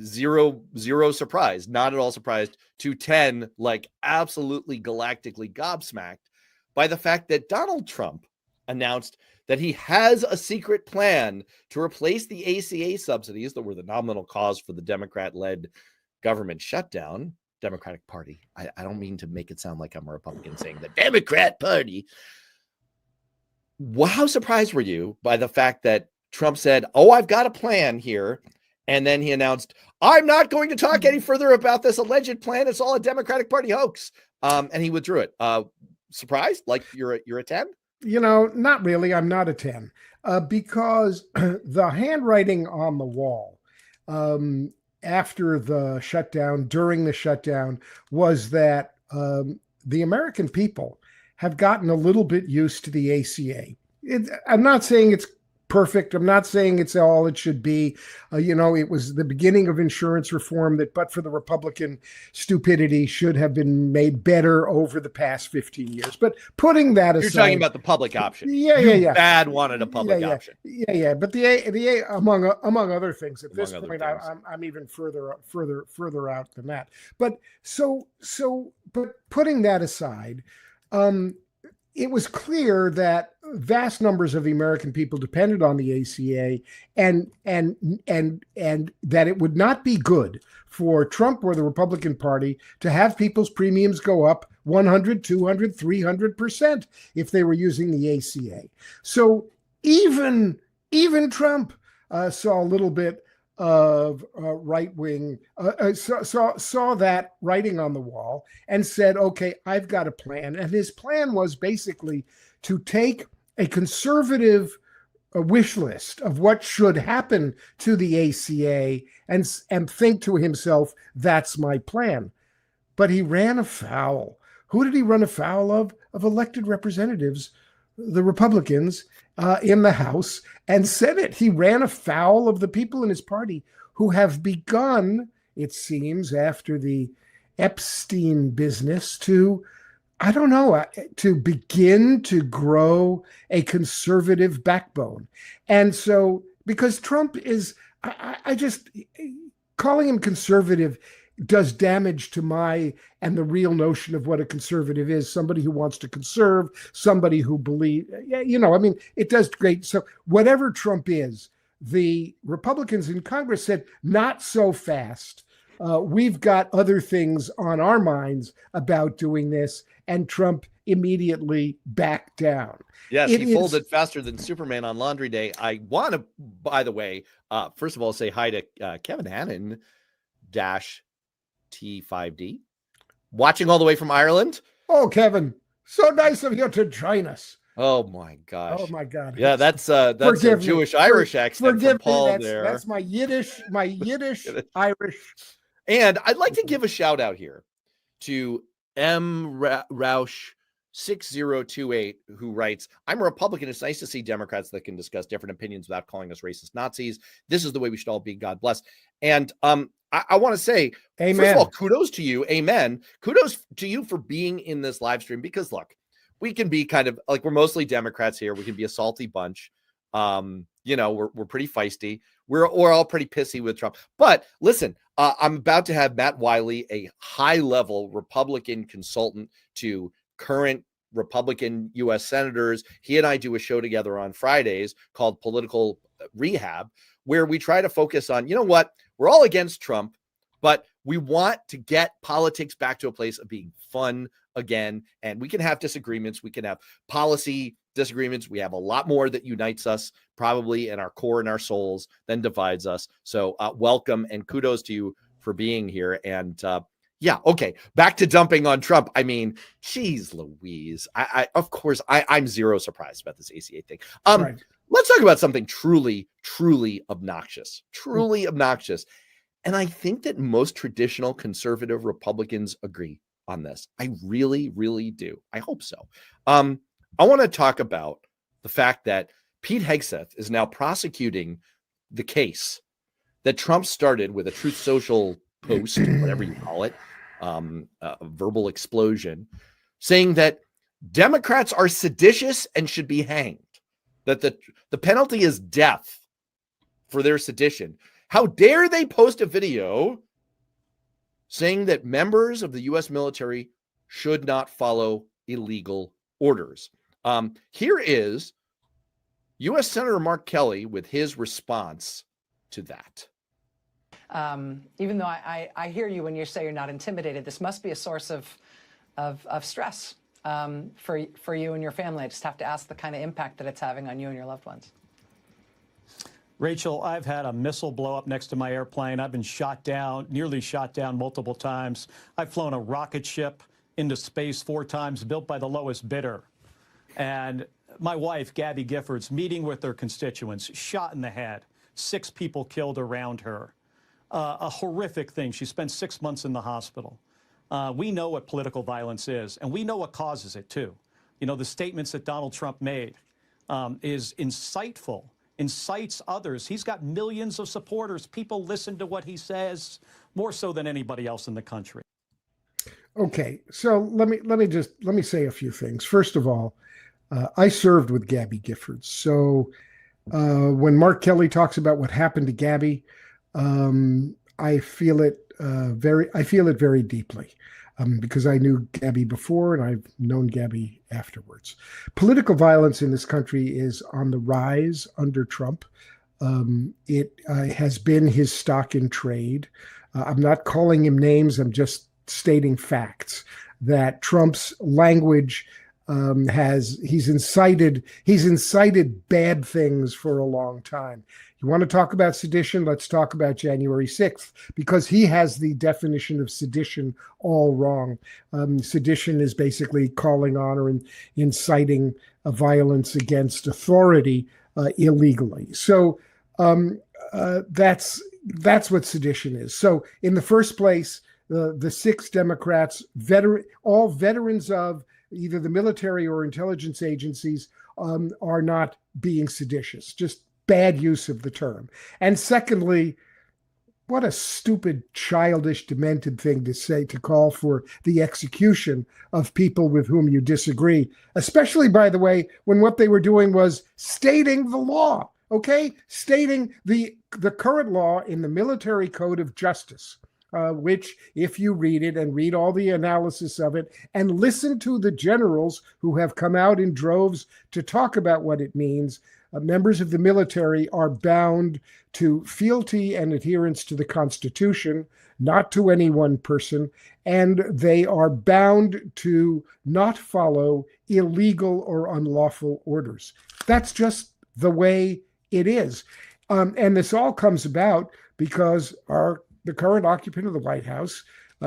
zero surprised, not at all surprised, to 10 like absolutely galactically gobsmacked by the fact that Donald Trump announced that he has a secret plan to replace the ACA subsidies that were the nominal cause for the Democrat-led government shutdown. Democratic Party. I don't mean to make it sound like I'm a Republican saying the Democrat Party. How surprised were you by the fact that Trump said, "Oh, I've got a plan here," and then he announced, "I'm not going to talk any further about this alleged plan. It's all a Democratic Party hoax," and he withdrew it. Surprised? Like you're a 10? Not really. I'm not a 10 because the handwriting on the wall after the shutdown, during the shutdown, was that the American people have gotten a little bit used to the ACA. I'm not saying it's perfect. I'm not saying it's all it should be. It was the beginning of insurance reform that, but for the Republican stupidity, should have been made better over the past 15 years. But putting that aside, You're talking about the public option. Yeah. Bad wanted a public option. Yeah. But the among other things, at this Among point, other things. I'm even further out than that. But but putting that aside, it was clear that vast numbers of the American people depended on the ACA, and that it would not be good for Trump or the Republican Party to have people's premiums go up 100, 200, 300% if they were using the ACA. So even Trump saw a little bit of right wing, saw that writing on the wall and said, "Okay, I've got a plan." And his plan was basically to take a conservative wish list of what should happen to the ACA and think to himself, "That's my plan." But he ran afoul. Who did he run afoul of? Of elected representatives, the Republicans in the House and Senate. He ran afoul of the people in his party who have begun, it seems, after the Epstein business to begin to grow a conservative backbone. And so, because Trump is, I just, calling him conservative does damage to the real notion of what a conservative is. Somebody who wants to conserve, somebody who believes, it does great. So whatever Trump is, the Republicans in Congress said, "Not so fast. We've got other things on our minds about doing this." And Trump immediately backed down. Yes, he folded faster than Superman on Laundry Day. I want to, by the way, first of all, say hi to Kevin Hannon T5D, watching all the way from Ireland. Oh, Kevin, so nice of you to join us. Oh my gosh. Oh my God. Yeah, that's a Jewish Irish accent from Paul there. That's my Yiddish Irish. And I'd like to give a shout out here to M. Roush 6028, who writes, "I'm a Republican. It's nice to see Democrats that can discuss different opinions without calling us racist Nazis. This is the way we should all be. God bless." And I want to say, amen. First of all, kudos to you. Amen. Kudos to you for being in this live stream, because look, we can be kind of like, we're mostly Democrats here. We can be a salty bunch. We're pretty feisty. We're all pretty pissy with Trump. But listen, I'm about to have Matt Wiley, a high-level Republican consultant to current Republican U.S. senators. He and I do a show together on Fridays called Political Rehab, where we try to focus on, we're all against Trump, but we want to get politics back to a place of being fun again. And we can have disagreements. We can have policy disagreements. We have a lot more that unites us probably in our core and our souls than divides us. So welcome and kudos to you for being here. And okay, back to dumping on Trump. I mean, geez Louise. I'm zero surprised about this ACA thing. Right. Let's talk about something truly, truly obnoxious. Truly obnoxious. And I think that most traditional conservative Republicans agree on this. I really, really do. I hope so. I want to talk about the fact that Pete Hegseth is now prosecuting the case that Trump started with a Truth Social post, whatever you call it, a verbal explosion, saying that Democrats are seditious and should be hanged, that the penalty is death for their sedition. How dare they post a video saying that members of the U.S. military should not follow illegal orders? Here is U.S. Senator Mark Kelly with his response to that. Even though I hear you when you say you're not intimidated, this must be a source of stress for you and your family. I just have to ask the kind of impact that it's having on you and your loved ones. Rachel, I've had a missile blow up next to my airplane. I've been shot down, nearly shot down multiple times. I've flown a rocket ship into space 4 times, built by the lowest bidder. And my wife, Gabby Giffords, meeting with her constituents, shot in the head, 6 people killed around her. A horrific thing. She spent 6 months in the hospital. We know what political violence is, and we know what causes it, too. You know, the statements that Donald Trump made is insightful, incites others. He's got millions of supporters. People listen to what he says more so than anybody else in the country. Okay, so let me say a few things. First of all, I served with Gabby Giffords. So when Mark Kelly talks about what happened to Gabby, I feel it very deeply because I knew Gabby before and I've known Gabby afterwards. Political violence in this country is on the rise under Trump. It has been his stock in trade. I'm not calling him names. I'm just stating facts that Trump's language he's incited bad things for a long time. You want to talk about sedition? Let's talk about January 6th, because he has the definition of sedition all wrong. Sedition is basically calling on or inciting a violence against authority illegally. So that's what sedition is. So in the first place, the 6 Democrats, all veterans of either the military or intelligence agencies, are not being seditious, just bad use of the term. And secondly, what a stupid, childish, demented thing to say, to call for the execution of people with whom you disagree, especially, by the way, when what they were doing was stating the law, okay? Stating the current law in the Military Code of Justice, which, if you read it and read all the analysis of it and listen to the generals who have come out in droves to talk about what it means, members of the military are bound to fealty and adherence to the Constitution, not to any one person, and they are bound to not follow illegal or unlawful orders. That's just the way it is. And this all comes about because the current occupant of the White House,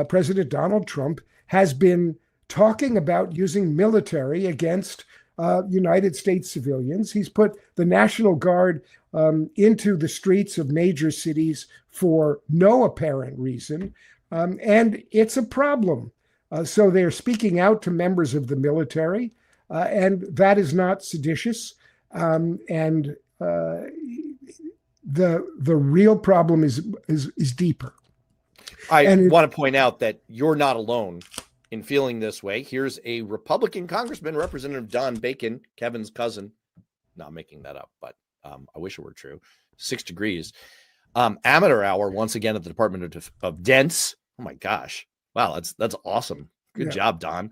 President Donald Trump, has been talking about using military against United States civilians. He's put the National Guard into the streets of major cities for no apparent reason, and it's a problem. So they're speaking out to members of the military, and that is not seditious. And the real problem is deeper. I want to point out that you're not alone in feeling this way. Here's a Republican Congressman, Representative Don Bacon, Kevin's cousin. Not making that up, but I wish it were true. 6 degrees. Amateur hour once again at the Department of Dents. Oh my gosh! Wow, that's awesome. Good job, Don.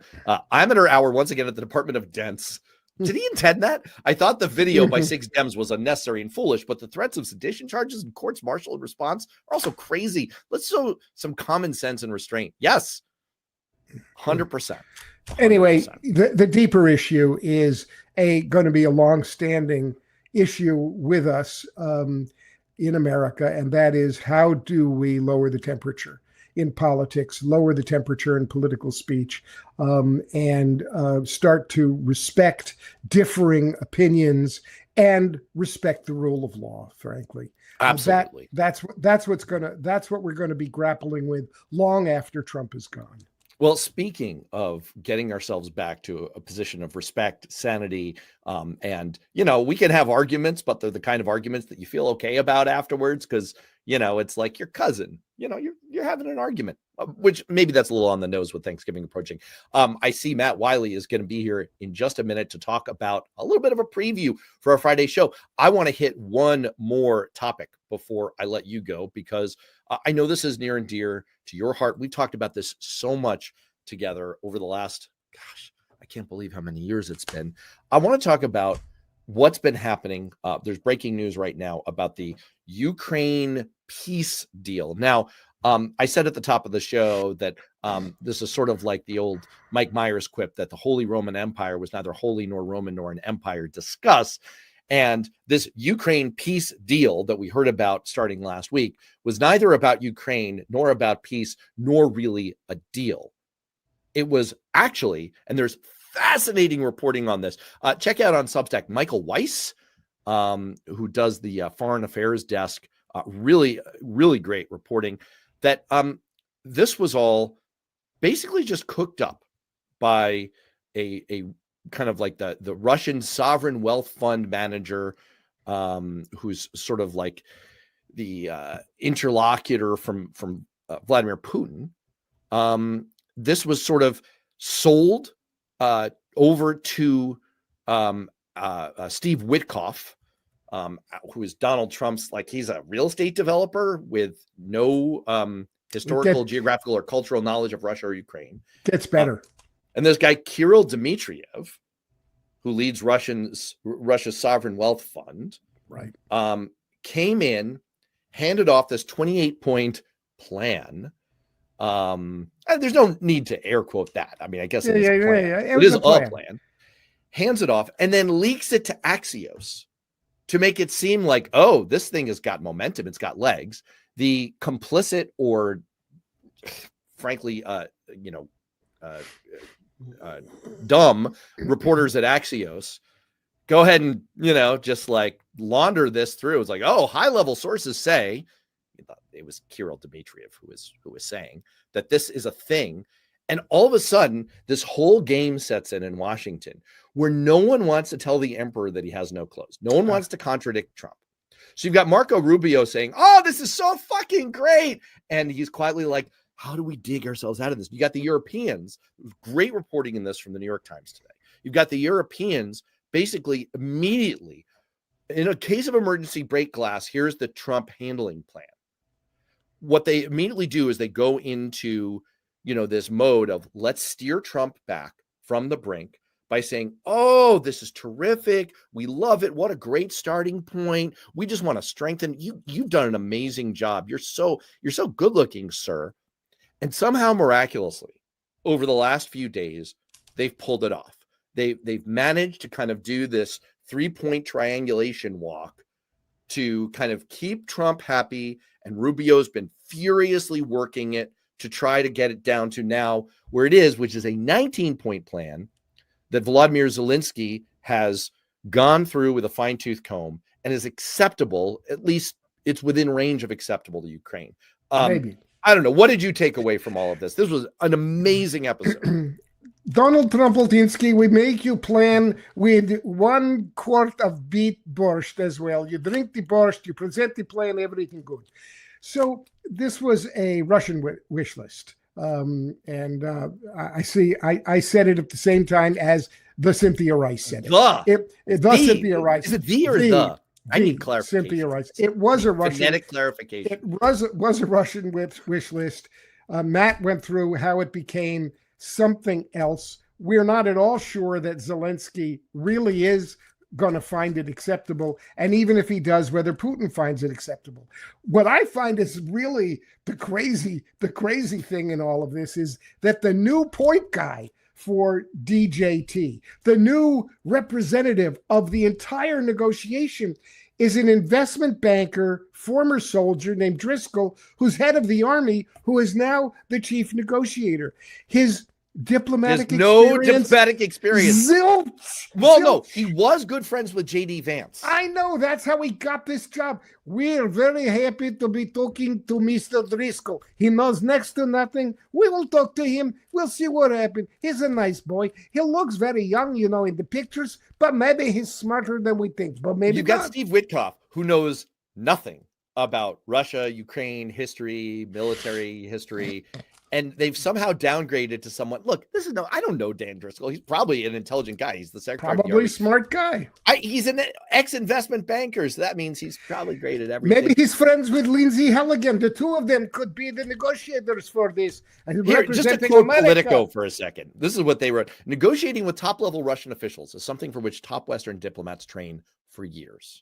Amateur hour once again at the Department of Dents. Did he intend that? I thought the video by 6 Dems was unnecessary and foolish, but the threats of sedition charges and courts martial in response are also crazy. Let's show some common sense and restraint. Yes, 100%. Anyway, the deeper issue is going to be a long-standing issue with us in America, and that is, how do we lower the temperature in politics, lower the temperature in political speech, and start to respect differing opinions and respect the rule of law, frankly. Absolutely. That's what we're going to be grappling with long after Trump is gone. Well, speaking of getting ourselves back to a position of respect, sanity, and, we can have arguments, but they're the kind of arguments that you feel okay about afterwards because, it's like your cousin, you're having an argument, which maybe that's a little on the nose with Thanksgiving approaching. I see Matt Wiley is going to be here in just a minute to talk about a little bit of a preview for our Friday show. I want to hit one more topic before I let you go, because I know this is near and dear to your heart. We've talked about this so much together over the last, I can't believe how many years it's been. I want to talk about what's been happening. There's breaking news right now about the Ukraine peace deal. Now, I said at the top of the show that this is sort of like the old Mike Myers quip that the Holy Roman Empire was neither holy nor Roman nor an empire. Discuss. And this Ukraine peace deal that we heard about starting last week was neither about Ukraine nor about peace, nor really a deal. It was actually, and there's fascinating reporting on this. Check out on Substack, Michael Weiss, who does the Foreign Affairs desk. Really, really great reporting that this was all basically just cooked up by a kind of like the Russian sovereign wealth fund manager, who's sort of like the interlocutor from Vladimir Putin. This was sort of sold over to Steve Witkoff, who is Donald Trump's, like, he's a real estate developer with no historical, geographical, or cultural knowledge of Russia or Ukraine. Gets better. And this guy, Kirill Dmitriev, who leads Russia's sovereign wealth fund, right, came in, handed off this 28-point plan. And there's no need to air quote that. I mean, I guess it is a plan. It is a plan. Hands it off and then leaks it to Axios to make it seem like, oh, this thing has got momentum. It's got legs. The complicit or, frankly, dumb reporters at Axios go ahead and, just like launder this through. It's like, oh, high-level sources say, it was Kirill Dmitriev who was saying that this is a thing. And all of a sudden, this whole game sets in Washington where no one wants to tell the emperor that he has no clothes. No one wants to contradict Trump. So you've got Marco Rubio saying, oh, this is so fucking great. And he's quietly like, how do we dig ourselves out of this? You got the Europeans, great reporting in this from the New York Times today. You've got the Europeans basically immediately, in a case of emergency break glass, here's the Trump handling plan. What they immediately do is they go into, this mode of let's steer Trump back from the brink by saying, oh, this is terrific. We love it. What a great starting point. We just want to strengthen you. You've done an amazing job. You're so good looking, sir. And somehow miraculously, over the last few days, they've pulled it off. They've managed to kind of do this 3-point triangulation walk to kind of keep Trump happy. And Rubio's been furiously working it to try to get it down to now where it is, which is a 19-point plan that Volodymyr Zelensky has gone through with a fine-tooth comb and is acceptable. At least it's within range of acceptable to Ukraine. Maybe. I don't know. What did you take away from all of this? This was an amazing episode. Donald Trumpoltinsky, we make you plan with 1 quart of beet borscht as well. You drink the borscht, you present the plan, everything good. So this was a Russian wish list. I said it at the same time as the Cynthia Rice said it. Cynthia Rice. Is it the or the? I need clarification. Cynthia Rice. It was a Russian. Phonetic clarification. It was a Russian wish list. Matt went through how it became something else. We're not at all sure that Zelensky really is going to find it acceptable. And even if he does, whether Putin finds it acceptable. What I find is really the crazy thing in all of this is that the new point guy for DJT, the new representative of the entire negotiation, is an investment banker, former soldier named Driscoll, who's head of the army, who is now the chief negotiator. His diplomatic There's no experience. diplomatic experience. Zilch. Well, Zilch. no, he was good friends with J.D. Vance. I know. That's how he got this job. We're very happy to be talking to Mr. Driscoll. He knows next to nothing. We will talk to him. We'll see what happens. He's a nice boy. He looks very young, in the pictures, but maybe he's smarter than we think. But maybe You've got not. Steve Witkoff, who knows nothing about Russia, Ukraine history, military history. And they've somehow downgraded to someone. Look, I don't know Dan Driscoll. He's probably an intelligent guy. He's the secretary. Probably smart guy. He's an ex-investment banker, so that means he's probably great at everything. Maybe he's friends with Lindsey Halligan. The two of them could be the negotiators for this. Here, just to quote Politico for a second. This is what they wrote. Negotiating with top-level Russian officials is something for which top Western diplomats train for years.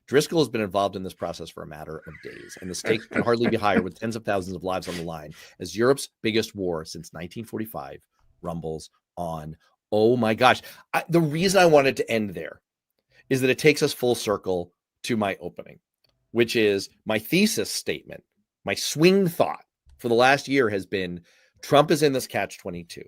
Driscoll has been involved in this process for a matter of days, and the stakes can hardly be higher with tens of thousands of lives on the line as Europe's biggest war since 1945 rumbles on. Oh my gosh. The reason I wanted to end there is that it takes us full circle to my opening, which is my thesis statement. My swing thought for the last year has been Trump is in this catch-22.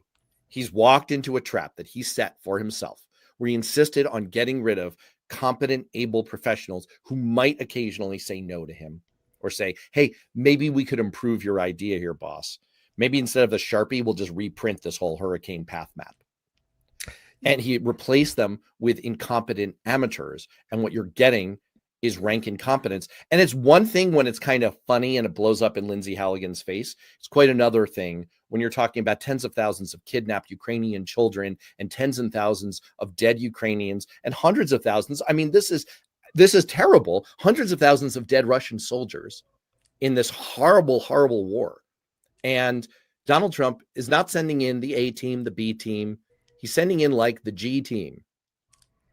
He's walked into a trap that he set for himself, where he insisted on getting rid of competent, able professionals who might occasionally say no to him or say, hey, maybe we could improve your idea here, boss. Maybe instead of the Sharpie, we'll just reprint this whole hurricane path map. And he replaced them with incompetent amateurs. And what you're getting is rank incompetence. And it's one thing when it's kind of funny and it blows up in Lindsey Halligan's face. It's quite another thing when you're talking about tens of thousands of kidnapped Ukrainian children and tens and thousands of dead Ukrainians and hundreds of thousands. I mean, this is terrible. Hundreds of thousands of dead Russian soldiers in this horrible, horrible war. And Donald Trump is not sending in the A team, the B team. He's sending in like the G team.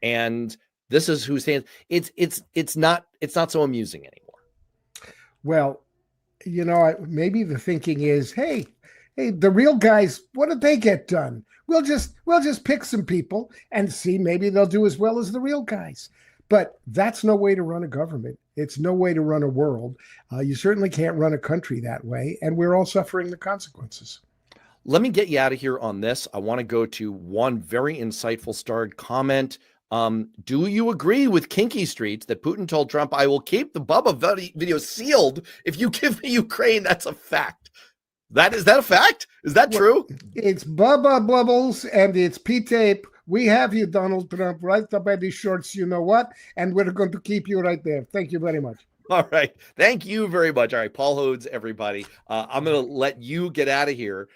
And this is who's saying it's not so amusing anymore. Well, maybe the thinking is, hey, the real guys, what did they get done? We'll just pick some people and see, maybe they'll do as well as the real guys. But that's no way to run a government. It's no way to run a world. You certainly can't run a country that way, and we're all suffering the consequences. Let me get you out of here on this. I want to go to one very insightful starred comment. Do you agree with Kinky Streets that Putin told Trump, I will keep the Bubba video sealed if you give me Ukraine? That's a fact. Is that a fact? Is that true? It's Bubba Bubbles and it's P-tape. We have you, Donald Trump, right up at these shorts, you know what? And we're going to keep you right there. Thank you very much. All right. Thank you very much. All right. Paul Hodes, everybody. I'm going to let you get out of here.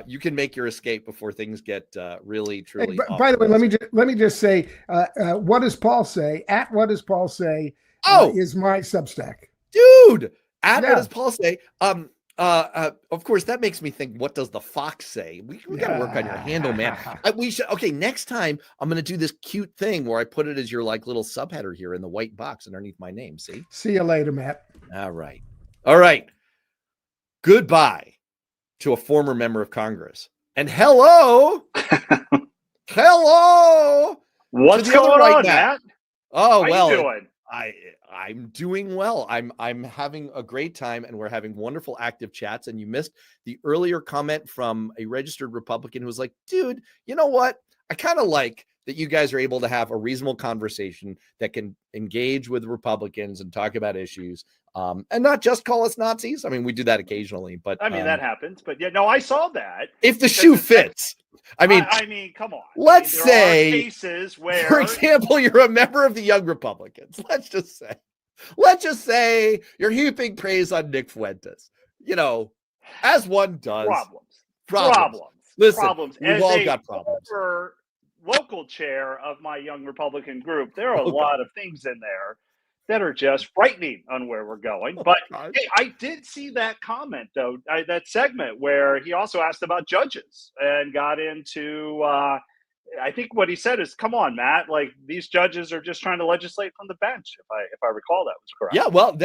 You can make your escape before things get really, truly. Hey, by the way, let me just say, what does Paul say? At what does Paul say? Is my Substack, dude. What does Paul say? Of course, that makes me think. What does the Fox say? We got to work on your handle, man. We should. Okay, next time I'm going to do this cute thing where I put it as your like little subheader here in the white box underneath my name. See. See you later, Matt. All right. Goodbye to a former member of Congress. And hello. What's going on, Matt? Oh, well, how you doing? I'm doing well. I'm having a great time, and we're having wonderful active chats. And you missed the earlier comment from a registered Republican who was like, dude, you know what? I kind of like that you guys are able to have a reasonable conversation that can engage with Republicans and talk about issues. And not just call us Nazis. I mean, we do that occasionally, but I mean, that happens. But yeah, no, I saw that. If the shoe fits. I mean, come on. Let's say, cases where, for example, you're a member of the Young Republicans. Let's just say you're heaping praise on Nick Fuentes. As one does. Problems. Listen, problems. We've all got problems. For local chair of my Young Republican group, there are a lot of things in there that are just frightening on where we're going. But hey, I did see that comment, though, that segment where he also asked about judges and got into, I think what he said is, come on, Matt, like these judges are just trying to legislate from the bench, if I recall that was correct. Yeah, well,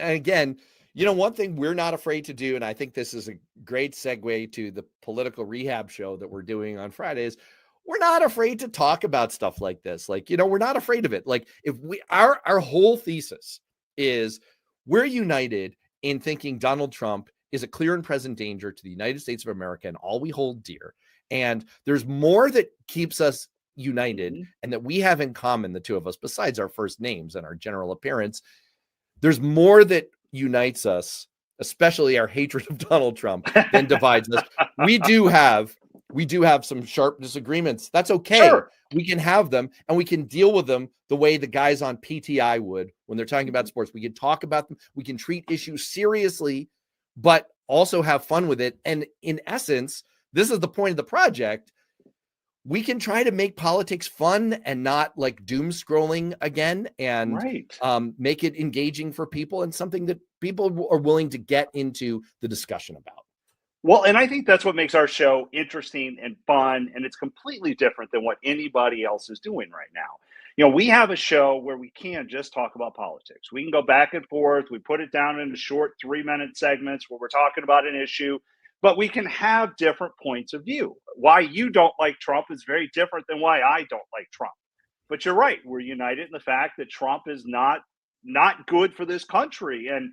again, one thing we're not afraid to do, and I think this is a great segue to the political rehab show that we're doing on Fridays, we're not afraid to talk about stuff like this. Like, we're not afraid of it. Like if our whole thesis is we're united in thinking Donald Trump is a clear and present danger to the United States of America and all we hold dear. And there's more that keeps us united Mhm. and that we have in common, the two of us, besides our first names and our general appearance. There's more that unites us, especially our hatred of Donald Trump, than divides us. We do have some sharp disagreements. That's okay. Sure. We can have them, and we can deal with them the way the guys on PTI would when they're talking about sports. We can talk about them. We can treat issues seriously, but also have fun with it. And in essence, this is the point of the project. We can try to make politics fun and not like doom scrolling again, and Right. make it engaging for people and something that people are willing to get into the discussion about. Well, and I think that's what makes our show interesting and fun, and it's completely different than what anybody else is doing right now. You know, we have a show where we can just talk about politics. We can go back and forth. We put it down into short 3-minute segments where we're talking about an issue, but we can have different points of view. Why you don't like Trump is very different than why I don't like Trump. But you're right. We're united in the fact that Trump is not good for this country. And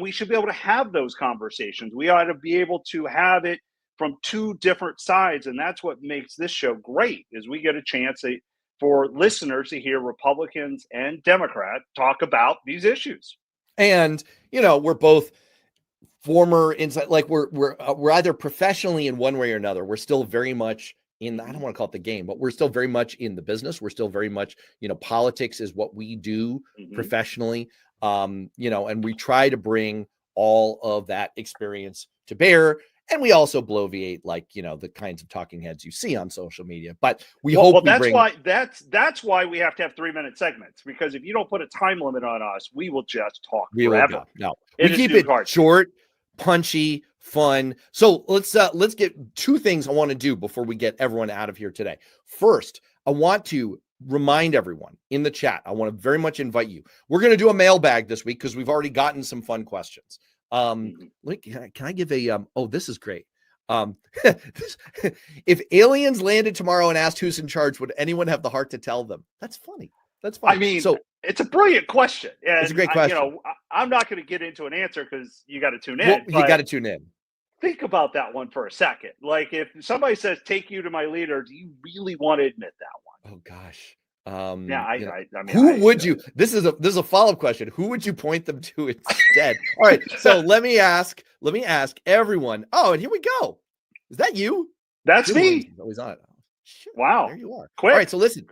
we should be able to have those conversations. We ought to be able to have it from two different sides. And that's what makes this show great, is we get a chance for listeners to hear Republicans and Democrats talk about these issues. And, you know, we're both former inside, like we're either professionally in one way or another. We're still very much in, I don't want to call it the game, but we're still very much in the business. We're still very much, you know, politics is what we do professionally. You know, and we try to bring all of that experience to bear. And we also bloviate, like, you know, the kinds of talking heads you see on social media. But that's why we have to have 3-minute segments, because if you don't put a time limit on us, we will just talk we forever. Will go. No, we keep it short, punchy, fun. So let's get two things I want to do before we get everyone out of here today. First, I want to remind everyone in the chat. I want to very much invite you. We're going to do a mailbag this week because we've already gotten some fun questions. Can I give a oh, this is great. If aliens landed tomorrow and asked who's in charge, would anyone have the heart to tell them? That's funny. That's funny. I mean, so it's a brilliant question. And it's a great question. I'm not going to get into an answer because you got to tune in. Well, you got to tune in. Think about that one for a second. Like, if somebody says, "Take you to my leader," do you really want to admit that one? Oh gosh. I mean, who would you? This is a follow-up question. Who would you point them to instead? All right. So let me ask everyone. Oh, and here we go. Is that you? That's me. Always on it. Oh, shit, wow. There you are. Quick. All right. So listen.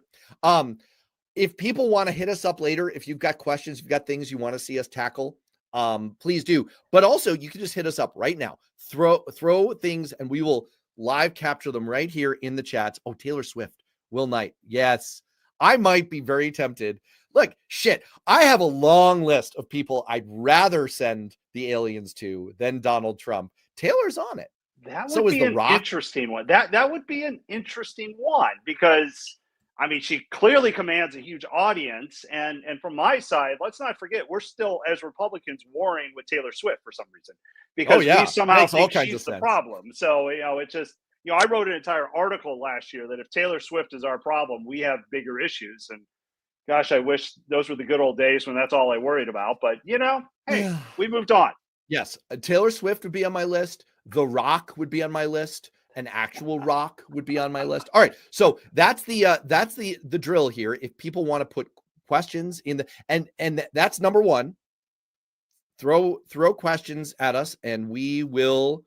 If people want to hit us up later, if you've got questions, if you've got things you want to see us tackle, please do. But also, you can just hit us up right now. Throw things, and we will live capture them right here in the chats. Oh, Taylor Swift, Will Knight. Yes. I might be very tempted. Look, shit, I have a long list of people I'd rather send the aliens to than Donald Trump. Taylor's on it. That would be an interesting one. That would be an interesting one because, I mean, she clearly commands a huge audience. And from my side, let's not forget, we're still, as Republicans, warring with Taylor Swift for some reason because we somehow think she's the problem. So, you know, it just, you know, I wrote an entire article last year that if Taylor Swift is our problem, we have bigger issues. And gosh, I wish those were the good old days when that's all I worried about. But, you know, hey, we moved on. Yes. Taylor Swift would be on my list. The Rock would be on my list. An actual rock would be on my list. All right. So that's the drill here. If people want to put questions in the, and that's number one, throw questions at us and we will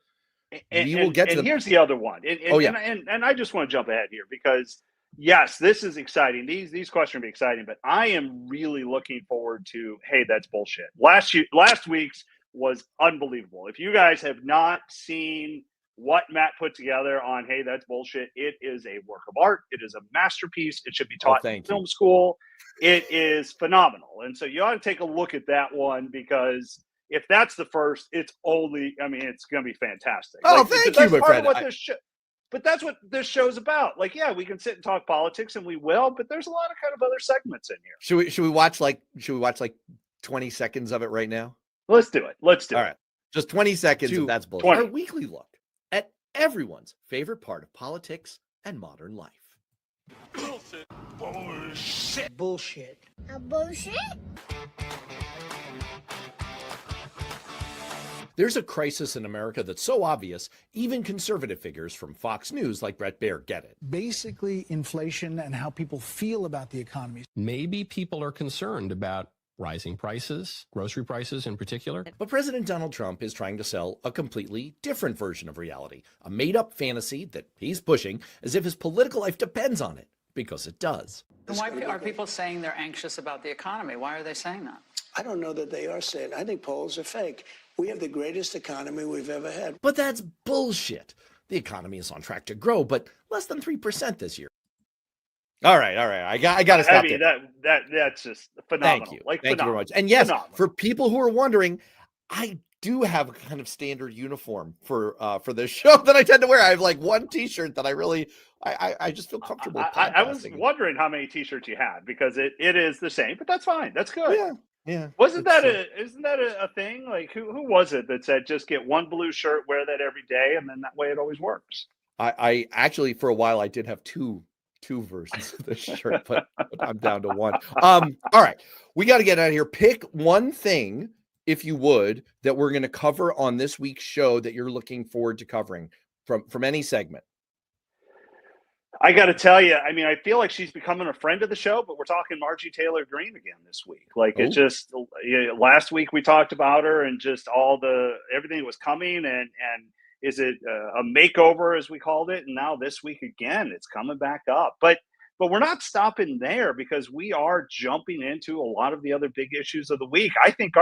get to them. Here's the other one. And I just want to jump ahead here because yes, this is exciting. These questions will be exciting, but I am really looking forward to, hey, that's bullshit. Last week's was unbelievable. If you guys have not seen what Matt put together on, hey, that's bullshit, it is a work of art. It is a masterpiece. It should be taught in film school. It is phenomenal. And so you ought to take a look at that one because if that's the first, it's going to be fantastic. Oh, thank you, my friend. But that's what this show's about. Like, yeah, we can sit and talk politics, and we will. But there's a lot of kind of other segments in here. Should we watch like 20 seconds of it right now? Let's do it. All right, just 20 seconds. If that's bullshit. Our weekly look at everyone's favorite part of politics and modern life. Bullshit. Bullshit. Bullshit. A bullshit? There's a crisis in America that's so obvious, even conservative figures from Fox News like Bret Baier get it. Basically, inflation and how people feel about the economy. Maybe people are concerned about rising prices, grocery prices in particular. But President Donald Trump is trying to sell a completely different version of reality, a made-up fantasy that he's pushing as if his political life depends on it, because it does. Why are people saying they're anxious about the economy? Why are they saying that? I don't know that they are saying. I think polls are fake. We have the greatest economy we've ever had. But that's bullshit. The economy is on track to grow, but less than 3% this year. All right. I got to stop. I mean, that's just phenomenal. Thank you. Like, Thank you phenomenal. very much. And yes, Phenomenal. for people who are wondering, I do have a kind of standard uniform for this show that I tend to wear. I have like one T-shirt that I really, I just feel comfortable. I was wondering how many T-shirts you had, because it is the same, but that's fine. That's good. Yeah. Isn't that a thing? Like, who was it that said just get one blue shirt, wear that every day, and then that way it always works? I actually, for a while, I did have two versions of this shirt, but I'm down to one. All right, we got to get out of here. Pick one thing, if you would, that we're going to cover on this week's show that you're looking forward to covering from any segment. I got to tell you, I mean, I feel like she's becoming a friend of the show, but we're talking Marjorie Taylor Greene again this week. Like, it just, last week we talked about her and just everything that was coming, and is it a makeover, as we called it? And now this week again, it's coming back up. But we're not stopping there, because we are jumping into a lot of the other big issues of the week. I think,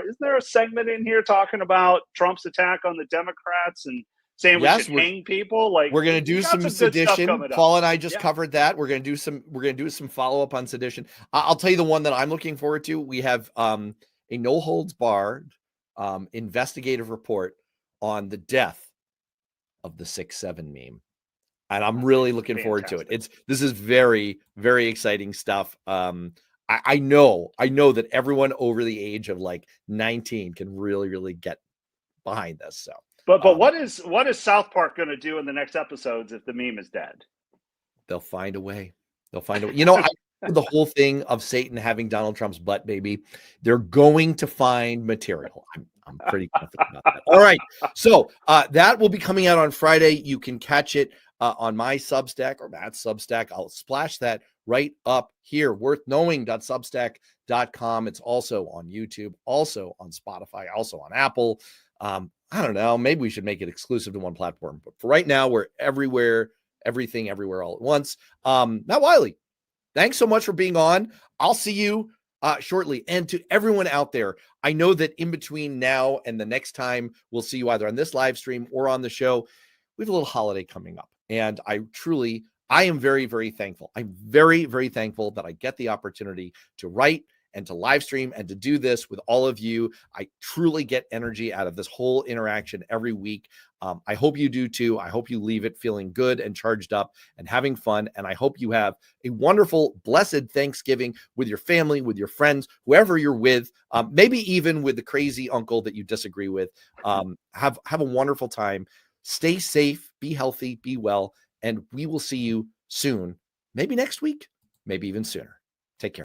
isn't there a segment in here talking about Trump's attack on the Democrats and saying we should hang people? Like, we're going to do some sedition. Paul and I just covered that. We're going to do some follow-up on sedition. I'll tell you the one that I'm looking forward to. We have a no holds barred investigative report on the death of the 6-7 meme. And I'm really looking forward to it. This is very, very exciting stuff. I know that everyone over the age of like 19 can really, really get behind this. So, but what is South Park going to do in the next episodes if the meme is dead? They'll find a way. You know, the whole thing of Satan having Donald Trump's butt, baby. They're going to find material. I'm pretty confident about that. All right. So that will be coming out on Friday. You can catch it on my Substack or Matt's Substack. I'll splash that right up here. Worthknowing.substack.com. It's also on YouTube, also on Spotify, also on Apple. I don't know. Maybe we should make it exclusive to one platform. But for right now, we're everywhere, everything, everywhere, all at once. Matt Wiley, thanks so much for being on. I'll see you shortly. And to everyone out there, I know that in between now and the next time we'll see you either on this live stream or on the show, we have a little holiday coming up. And I am very, very thankful. I'm very, very thankful that I get the opportunity to write and to live stream and to do this with all of you. I truly get energy out of this whole interaction every week. I hope you do too. I hope you leave it feeling good and charged up and having fun. And I hope you have a wonderful, blessed Thanksgiving with your family, with your friends, whoever you're with, maybe even with the crazy uncle that you disagree with. Have a wonderful time. Stay safe, be healthy, be well, and we will see you soon. Maybe next week, maybe even sooner. Take care.